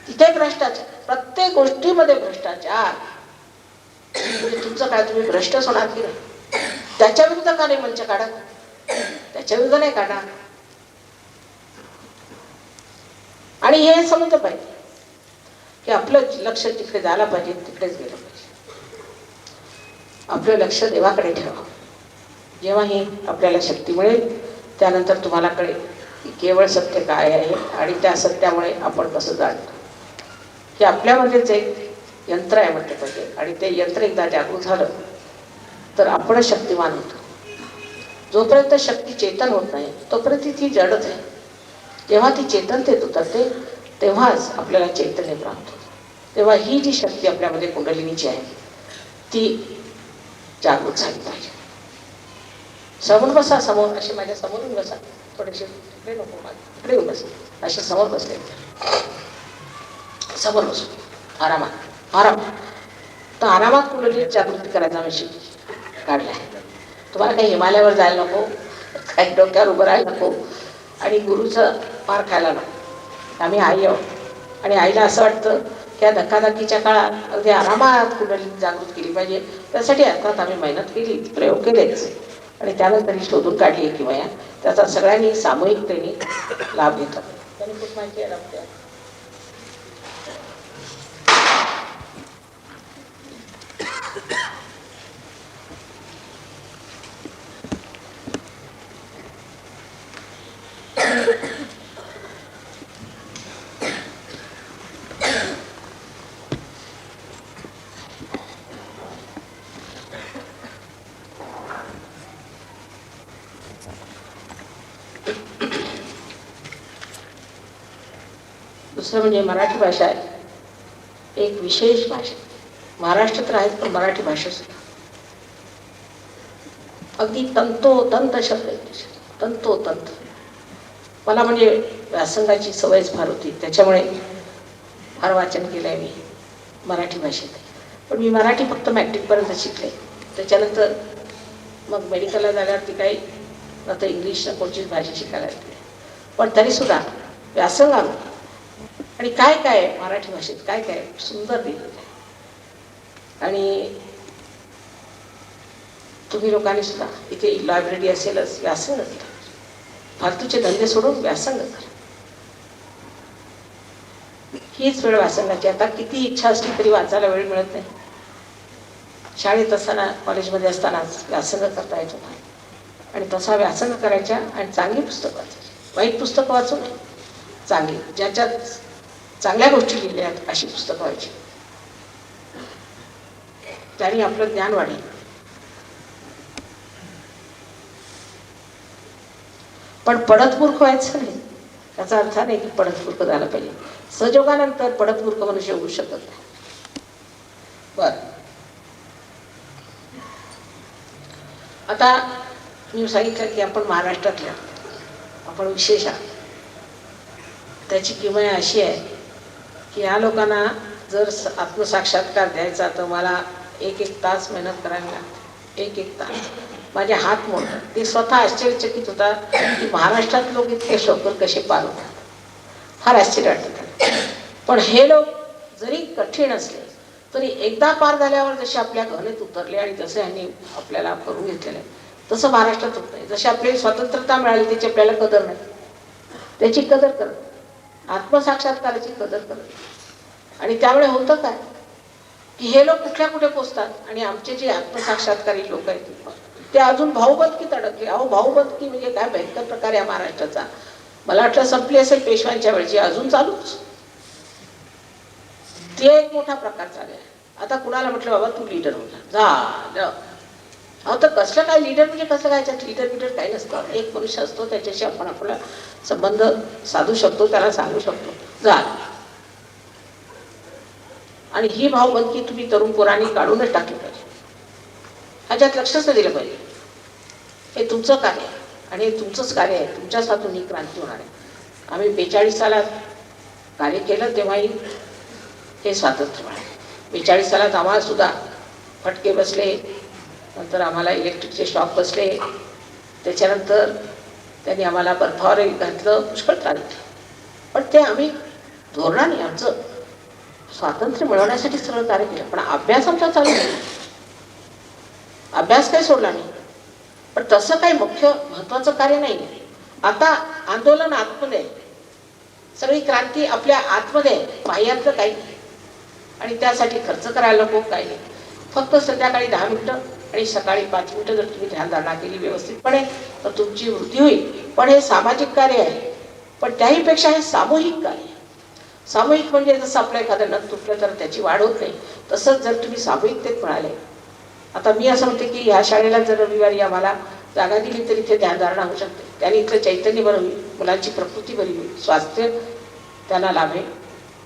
तिथे भ्रष्टाचार, प्रत्येक गोष्टीमध्ये भ्रष्टाचार. म्हणजे तुमचं काय, तुम्ही भ्रष्टच होणार की नाही? त्याच्या विरुद्ध का नाही मंच काढा? त्याच्या विरुद्ध नाही काढणार. आणि हे समजलं पाहिजे की आपलं लक्ष तिकडे जायला पाहिजे, तिकडेच गेलं पाहिजे. आपलं लक्ष देवाकडे ठेवा. जेव्हा ही आपल्याला शक्ती मिळेल त्यानंतर तुम्हाला कळेल की केवळ सत्य काय आहे आणि त्या सत्यामुळे आपण कसं जाणतो. हे आपल्यामध्येच एक यंत्र आहे म्हटलं पाहिजे. आणि ते यंत्र एकदा जागृत झालं तर आपण शक्तिमान होतो. जोपर्यंत शक्ती चेतन होत नाही तोपर्यंत ती जडच आहे. जेव्हा ती चेतनतेत उतरते तेव्हाच आपल्याला चैतन्य प्राप्त होतं. तेव्हा ही जी शक्ती आपल्यामध्ये कुंडलिनीची आहे ती जागृत झाली पाहिजे. समोर बसा, समोर असे माझ्या समोरून बसा, थोडेसे इकडे नको, इकडे येऊन बसा. असे समोर बसले, समोर बसू, आरामात आराम. तर आरामात कुंडली जागृती करायचा आम्ही काढलाय. तुम्हाला काही हिमालयावर जायला नको, काही डोक्यावर उभं राहायला नको आणि गुरुचं मार खायला नको. आम्ही आई आहोत आणि आईला असं वाटतं की या धक्काधक्कीच्या काळात अगदी आरामात कुंडली जागृत केली पाहिजे. त्यासाठी अर्थात आम्ही मेहनत केली, प्रयोग केलेच आणि त्यानंतर ही शोधून काढली की वया त्याचा सगळ्यांनी सामूहिकतेने लाभ घेतात. त्यांनी खूप माहिती आहे. दुसरं म्हणजे मराठी भाषा आहे एक विशेष भाषा. महाराष्ट्र तर आहेच, पण मराठी भाषेसुद्धा अगदी तंतोतंत शब्द आहेत त्याच्यात, तंतोतंत. मला म्हणजे व्यासंगाची सवयच फार होती, त्याच्यामुळे फार वाचन केलं आहे मी मराठी भाषेत. पण मी मराठी फक्त मॅट्रिकपर्यंत शिकले. त्याच्यानंतर मग मेडिकलला झाल्यावरती काही आता इंग्लिश कोणतीच भाषा शिकायला लागली. पण तरीसुद्धा व्यासंग आलो. आणि काय काय आहे मराठी भाषेत, काय काय सुंदर लिहिलेलं आहे. आणि तुम्ही लोकांनी सुद्धा इथे लायब्ररी असेलच, व्यासंग करा. फालतूचे धंदे सोडून व्यासंग करा. हीच वेळ व्यासंगाची. आता किती इच्छा असली तरी वाचायला वेळ मिळत नाही. शाळेत असताना, कॉलेजमध्ये असतानाच व्यासंग करता येत होता. आणि तसा व्यासंग करायच्या आणि चांगली पुस्तकं वाचायची. वाईट पुस्तकं वाचू नये, चांगली, ज्याच्यात चांगल्या गोष्टी लिहिल्या आहेत अशी पुस्तकं व्हायची. त्याने आपलं ज्ञान वाढेल. पण पडत मूर्ख व्हायचं नाही. त्याचा अर्थ नाही की पडत मूर्ख झाला पाहिजे. संजोगानंतर पडत मूर्ख मनुष्य होऊ शकत नाही. बर, आता मी सांगितलं की आपण महाराष्ट्रातल्या, आपण विशेष आहात. त्याची किमया अशी आहे की या लोकांना जर आत्मसाक्षात्कार द्यायचा तर मला एक तास मेहनत करावी लागते. एक तास माझे हात मोडतात. ते स्वतः आश्चर्यचकित होतात की महाराष्ट्रात लोक इतके शौकर कसे पार होतात. फार आश्चर्य वाटतं. पण हे लोक जरी कठीण असले तरी एकदा पार झाल्यावर जसे आपल्या घनेत उतरले आणि जसे यांनी आपल्याला करून घेतलेलं आहे तसं महाराष्ट्रात होत नाही. जशी आपली स्वतंत्रता मिळाली त्याची आपल्याला कदर नाही. त्याची कदर करत, आत्मसाक्षात्काराची कदर करत. आणि त्यामुळे होतं काय की हे लोक कुठल्या कुठे पोचतात आणि आमचे जे आत्मसाक्षात्कारी लोक आहेत ते अजून भाऊबंदकीत अडकले. अहो, भाऊबंदकी म्हणजे काय भयंकर प्रकार आहे महाराष्ट्राचा. मला वाटलं संपली असेल पेशव्यांच्या वेळची, अजून चालूच. ते एक मोठा प्रकार चालू आहे. आता कुणाला म्हटलं बाबा तू लीडर होता, झालं. अहो, तर कसलं काय लीडर म्हणजे कसं काय? लीडर काही नसतं. एक मनुष्य असतो, त्याच्याशी आपण आपला संबंध साधू शकतो, त्याला सांगू शकतो, झालं. आणि ही भावबंदकी तुम्ही तरुण पोरांनी काढूनच टाकली पाहिजे. ह्याच्यात लक्षच नाही दिलं पाहिजे. हे तुमचं कार्य आहे आणि हे तुमचंच कार्य आहे. तुमच्याच हातून ही क्रांती होणार आहे. आम्ही 42 सालात कार्य केलं तेव्हाही हे स्वातंत्र्य मिळालं. 42 सालात आम्हाला सुद्धा फटके बसले, नंतर आम्हाला इलेक्ट्रिकचे शॉक बसले, त्याच्यानंतर त्यांनी आम्हाला बर्फावर घातलं, पुष्कळ त्रास दिला. पण ते आम्ही धोरणाने आमचं स्वातंत्र्य मिळवण्यासाठी सगळं कार्य केलं. पण अभ्यास आमचा चालू नाही. अभ्यास काही सोडला नाही. पण तसं काही मुख्य महत्वाचं कार्य नाही. आता आंदोलन आतमध्ये, सगळी क्रांती आपल्या आतमध्ये, बाह्यातलं काही नाही. आणि त्यासाठी खर्च करायला नको, काही नाही. फक्त संध्याकाळी 10 मिनिटं आणि सकाळी 5 मिनिटं जर तुम्ही ध्यानधारणा केली व्यवस्थितपणे तर तुमची वृद्धी होईल. पण हे सामाजिक कार्य आहे. पण त्याहीपेक्षा हे सामूहिक कार्य आहे. सामूहिक म्हणजे जसं आपलं एखादं नख तुटलं तर त्याची वाढ होत नाही, तसंच जर तुम्ही सामूहिकतेत म्हणाले. आता मी असं म्हणते की ह्या शाळेला जर रविवारी आम्हाला जागा दिली तर इथे ध्यानधारणा होऊ शकते. त्याने इथलं चैतन्य बरं होईल, मुलांची प्रकृती बरी होईल, स्वास्थ्य त्यांना लाभेल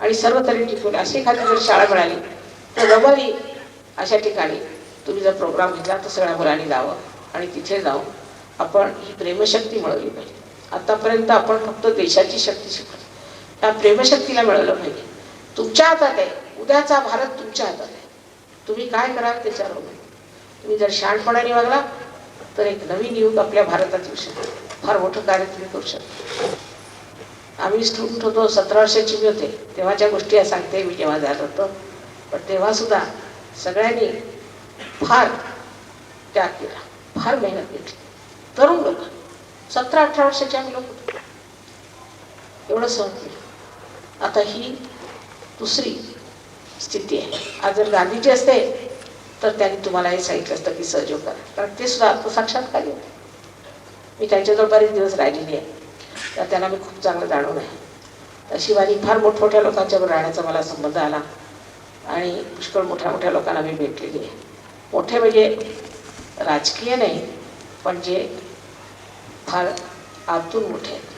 आणि सर्व तरी टिकून. अशी एखादी जर शाळा मिळाली तर रविवारी अशा ठिकाणी तुम्ही जर प्रोग्राम घेतला तर सगळ्या मुलांनी जावं आणि तिथे जाऊन आपण ही प्रेमशक्ती मिळवली पाहिजे. आतापर्यंत आपण फक्त देशाची शक्ती शिकवली, त्या प्रेमशक्तीला मिळवलं पाहिजे. तुमच्या हातात आहे. उद्याचा भारत तुमच्या हातात आहे. तुम्ही काय कराल त्याच्यावर. तुम्ही जर शहाणपणाने वागला तर एक नवीन युग आपल्या भारतात येऊ शकतो. फार मोठं कार्य तुम्ही करू शकता. आम्ही स्टुडंट होतो, 17 वर्षाची मी होते तेव्हाच्या गोष्टी सांगते मी जेव्हा झालं होतं. पण तेव्हा सुद्धा सगळ्यांनी फार त्याग केला, फार मेहनत घेतली. तरुण लोक, 17-18 वर्षाचे आम्ही लोक होतो, एवढं सहन केलं. आता ही दुसरी स्थिती आहे. आज जर गांधीजी असते तर त्यांनी तुम्हाला हे सांगितलं असतं की सहयोग करा, कारण ते सुद्धा आत्मसाक्षात्कारी होते. मी त्यांच्याजवळ बरेच दिवस राहिलेली आहे, तर त्यांना मी खूप चांगलं जाणून आहे. शिवानी फार मोठमोठ्या लोकांच्यावर राहण्याचा मला संबंध आला आणि पुष्कळ मोठ्या मोठ्या लोकांना मी भेटलेली आहे. मोठे म्हणजे राजकीय नाही, पण जे फार आतून मोठे आहेत.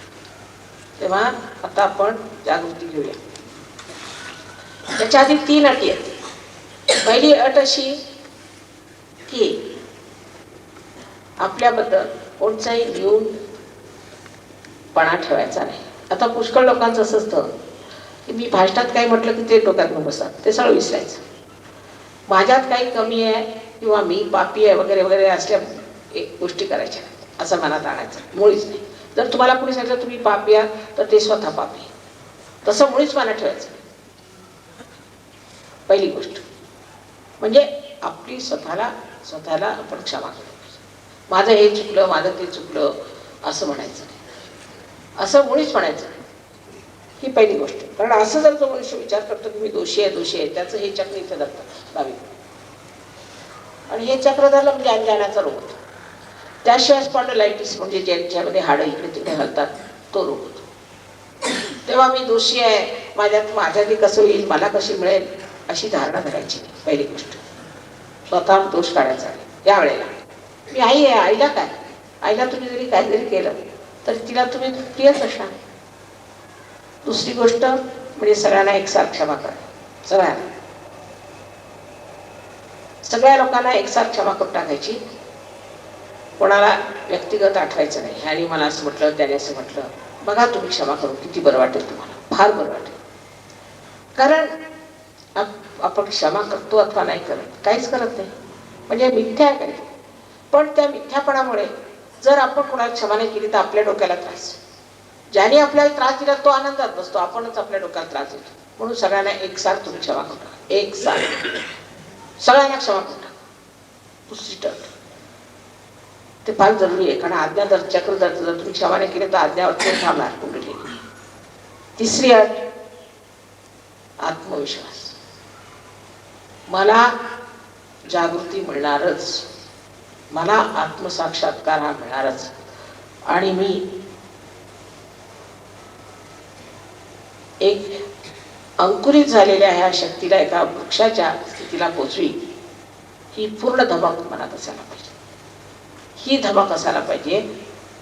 तेव्हा आता आपण जागृती घेऊया. त्याच्या आधी 3 अटी आहेत. पहिली अट अशी की आपल्याबद्दल कोणताही न्यून पणा ठेवायचा नाही. आता पुष्कळ लोकांचं असं असतं की मी भाषणात काही म्हटलं की ते डोक्यात न बसतात, ते सगळं विसरायचं. माझ्यात काही कमी आहे किंवा मी पापी आहे वगैरे वगैरे असल्या एक गोष्टी करायच्या असं मनात आणायचं मुळीच नाही. जर तुम्हाला कोणी सांगितलं तुम्ही पापी आहात तर ते स्वतः पापी, तसं मुळीच मनात ठेवायचं. पहिली गोष्ट म्हणजे आपली स्वतःला आपण क्षमा करतो. माझं हे चुकलं, माझं ते चुकलं असं म्हणायचं नाही, असं मुळीच म्हणायचं नाही. ही पहिली गोष्ट. कारण असं जर जो मनुष्य विचार करतो की मी दोषी आहे त्याचं हे चक्र इथे धरतं डावी, आणि हे चक्र धरलं म्हणजे अंजानाचा रोग होतो. त्याशिवाय स्पॉन्डिलायटिस म्हणजे ज्यांच्यामध्ये हाडं इकडे तिकडे हलतात तो रोग होतो. तेव्हा मी दोषी आहे, माझ्याने कसं होईल, मला कशी मिळेल अशी धारणा धरायची नाही. पहिली गोष्ट स्वतः दोष काढायचा नाही. या वेळेला मी आई आहे, आईला काय, आईला तुम्ही जरी काय जरी केलं तरी तिला तुम्ही प्रियच असणार. दुसरी गोष्ट म्हणजे सगळ्यांना एकसारखं क्षमा करा. सगळ्या लोकांना एकसारखं क्षमा करून टाकायची. कोणाला व्यक्तिगत आठवायचं नाही, ह्याने मला असं म्हटलं त्याने असं म्हटलं. बघा तुम्ही क्षमा करून किती बरं वाटेल तुम्हाला, फार बरं वाटेल. कारण आपण क्षमा करतो अथवा नाही करत, काहीच करत नाही म्हणजे मिथ्या आहे काही. पण त्या मिथ्यापणामुळे जर आपण कोणाला क्षमा नाही केली तर आपल्या डोक्याला त्रास. ज्याने आपल्याला त्रास दिला तो आनंदात बसतो, आपणच आपल्या डोक्याला त्रास देतो. म्हणून सगळ्यांना एकसार तुम्ही क्षमा करून टाका. एकसार सगळ्यांना क्षमा करून टाका. दुसरी अट ते फार जरुरी आहे, कारण आज्ञा चक्र जर तुम्ही क्षमा नाही केली तर आज्ञावर थांबणार कुठली. तिसरी अट आत्मविश्वास. मला जागृती मिळणारच, मला आत्मसाक्षात्कार हा मिळणारच, आणि मी एक अंकुरित झालेल्या ह्या शक्तीला एका वृक्षाच्या स्थितीला पोचवी. ही पूर्ण धमक मनात असायला पाहिजे. ही धमक असायला पाहिजे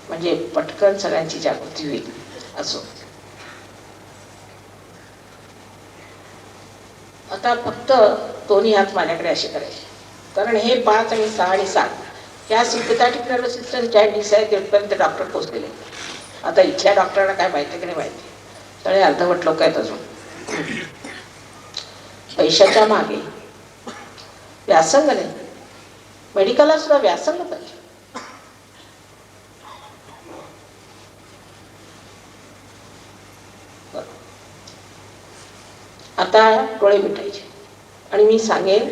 म्हणजे पटकन सगळ्यांची जागृती होईल. असो, आता फक्त दोन्ही हात माझ्याकडे असे करायचे, कारण हे 5 आणि 6 आणि 7 या सिम्पथॅटिक नर्वस सिस्टम चायनीज आहे तिथपर्यंत डॉक्टर पोचलेले. आता इथल्या डॉक्टरांना काय माहिती की नाही माहिती, सगळे अर्धवट लोक आहेत अजून. पैशाच्या मागे व्यासंग नाही, मेडिकलला सुद्धा व्यासंग पाहिजे. आता डोळे मिटायचे आणि मी सांगेन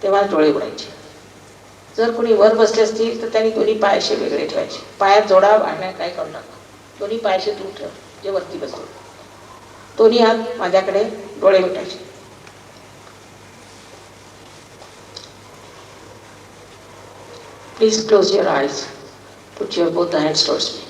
तेव्हा डोळे उघडायचे. जर कोणी वर बसले असतील तर त्यांनी दोन्ही पाय असे वेगळे ठेवायचे, पायात जोडा आणि काय करू नका, दोन्ही पाय असे दूर ठेव जे वरती बसतो. दोन्ही हात माझ्याकडे, डोळे मिटायचे. Please close your eyes, put your both the hands towards me.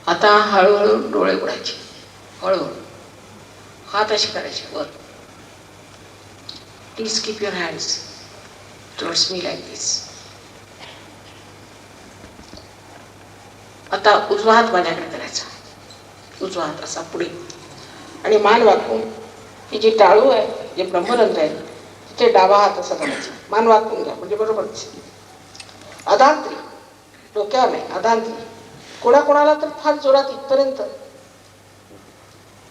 आता हळूहळू डोळे उघडायचे, हळूहळू हात असे करायचे वर. Please keep your hands towards me like this. आता उजवा हात माझ्याकडे करायचा, उजवा हात असा पुढे, आणि मान वाकून ही जी टाळू आहे, जे ब्रह्मरंध्र आहे तिथे डावा हात असा करायचा. मान वाकून घ्या म्हणजे बरोबरच. अधांत्री, डोक्यावर नाही, अधांत्री. कोणाकोणाला तर फार जोरात इथपर्यंत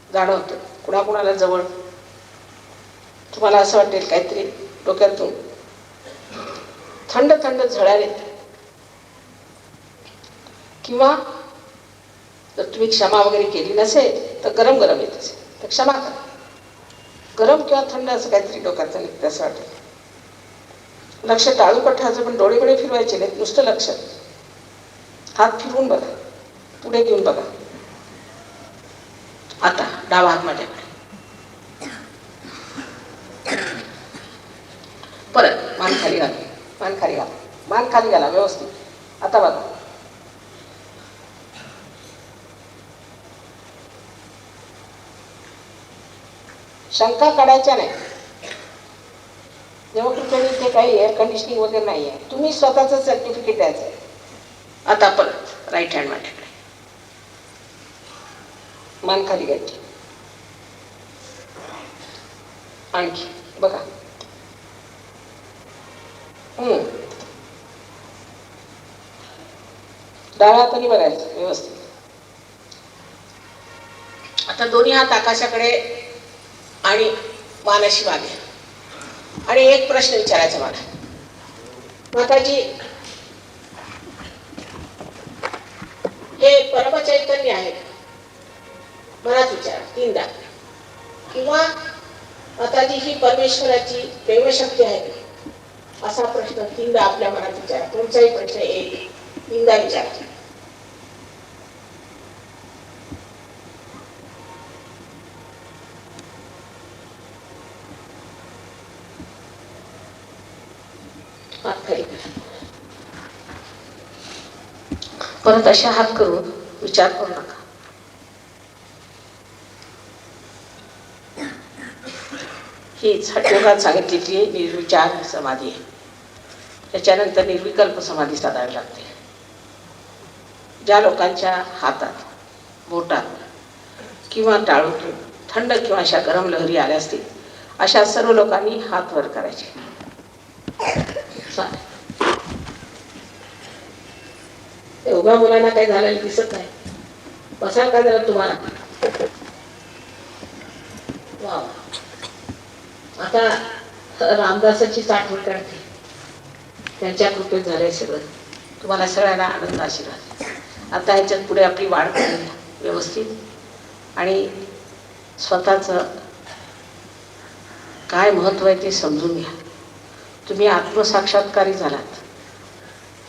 जाणवतं, कोणाकोणाला जवळ. तुम्हाला असं वाटेल काहीतरी डोक्यातून थंड थंड झळा येते, किंवा जर तुम्ही क्षमा वगैरे केली नसेल तर गरम गरम येत असेल तर क्षमा करा. गरम किंवा थंड असं काहीतरी डोक्यातून निघतं असं वाटेल. लक्ष टाळू ठेवायचं, पण डोळे बिळे फिरवायचे नाहीत, नुसतं लक्ष. हात फिरवून बघा, पुढे घेऊन बघा. आता डावा हात माझ्याकडे, परत मान खाली घाला, मान खाली घाला, मान खाली घाला व्यवस्थित. आता बघा. शंका काढायच्या नाही. जेव्हा तुमच्याकडे इथे काही एअर कंडिशनिंग वगैरे नाही आहे, तुम्ही स्वतःचं सर्टिफिकेट द्यायचं आहे. आता परत राईट हँड माझ्याकडे, मान खाली घ्यायची. आणखी बघा. डाव्या हाताने बघायचं व्यवस्थित. आता दोन्ही हात आकाशाकडे आणि मानाशी मागे. आणि एक प्रश्न विचारायचा मला, माताजी हे परमचैतन्य आहे मनात विचार 3दा, किंवा माताजी ही परमेश्वराची प्रेमशक्ती आहे असा प्रश्न 3दा आपल्या मनात विचारा. तुमचाही प्रश्न 3दा विचारा. परत अशा हात करून विचार करू नका. हीच हठयोगात सांगितलेली निर्विचार समाधी आहे. त्याच्यानंतर निर्विकल्प समाधी साधावी लागते. ज्या लोकांच्या हातात, बोटात किंवा टाळूतून थंड किंवा अशा गरम लहरी आल्या असतील, अशा सर्व लोकांनी हात वर करायचे. उभ्या मुलांना काही झालेलं दिसत नाही. बसाल का जरा तुम्हाला. वा. आता रामदासाची आठवण काढते. त्यांच्या कृपेत झालंय सगळं. तुम्हाला सगळ्यांना आनंद आशीर्वाद. आता ह्याच्यात पुढे आपली वाढ करूया व्यवस्थित, आणि स्वतःचं काय महत्व आहे ते समजून घ्या. तुम्ही आत्मसाक्षात्कारी झालात.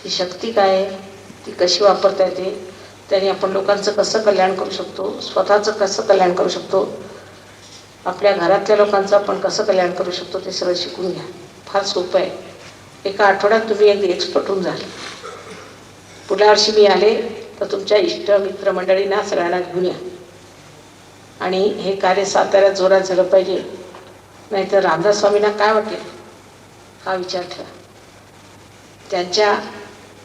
ही शक्ती काय आहे, ती कशी वापरता येते, त्याने आपण लोकांचं कसं कल्याण करू शकतो, स्वतःचं कसं कल्याण करू शकतो, आपल्या घरातल्या लोकांचं आपण कसं कल्याण करू शकतो, ते सगळं शिकून घ्या. फार सोपं आहे. एका आठवड्यात तुम्ही अगदी एक्सपर्ट होऊन झाले. पुढल्या वर्षी मी आले तर तुमच्या इष्ट मित्रमंडळींना सगळ्यांना घेऊन या. आणि हे कार्य साताऱ्यात जोरात झालं पाहिजे, नाहीतर रामदास स्वामींना काय वाटेल हा विचार ठेवा. त्यांच्या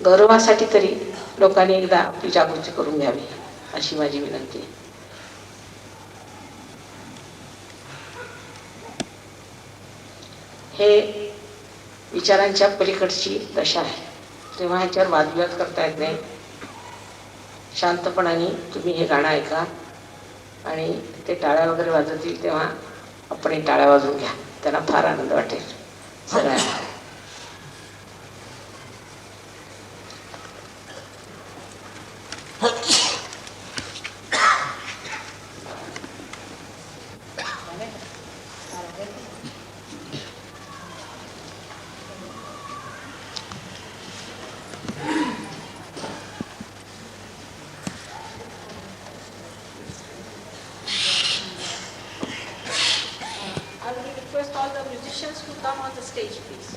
गौरवासाठी तरी लोकांनी एकदा आपली जागृती करून घ्यावी अशी माझी विनंती आहे. हे विचारांच्या पलीकडची दशा आहे, तेव्हा ह्याच्यावर वादविवाद करता येत नाही. शांतपणाने तुम्ही हे गाणं ऐका, आणि ते टाळ्या वगैरे वाजवतील तेव्हा आपण टाळ्या वाजवून घ्या. त्यांना फार आनंद वाटेल सगळ्यांना. All the musicians to come on the stage, please.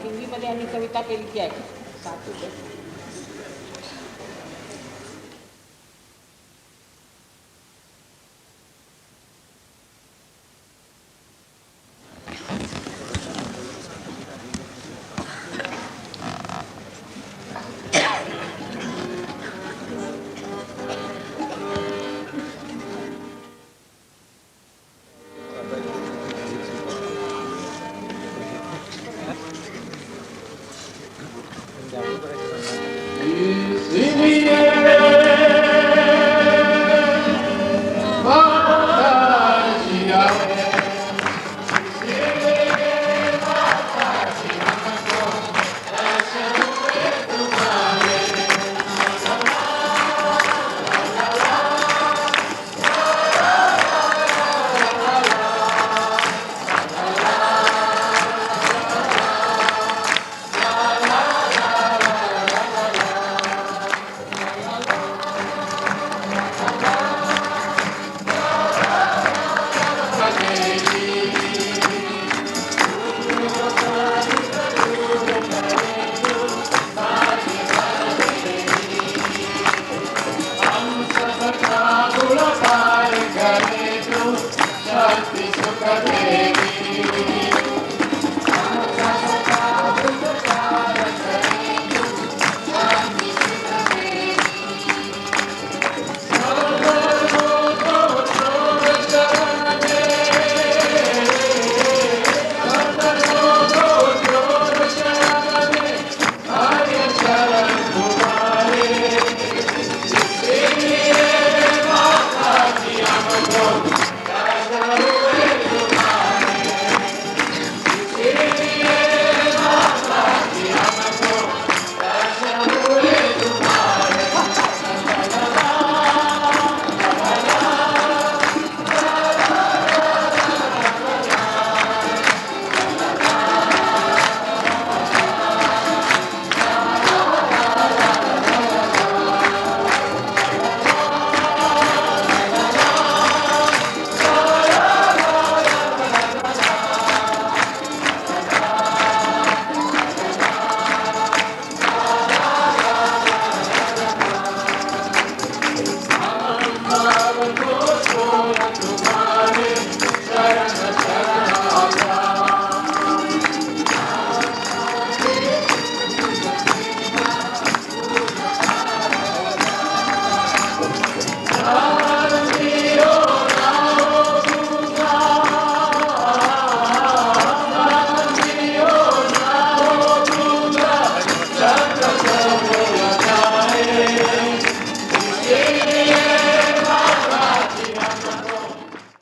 हिंदीमध्ये आम्ही कविता केली आहे 7 रुपये. श्री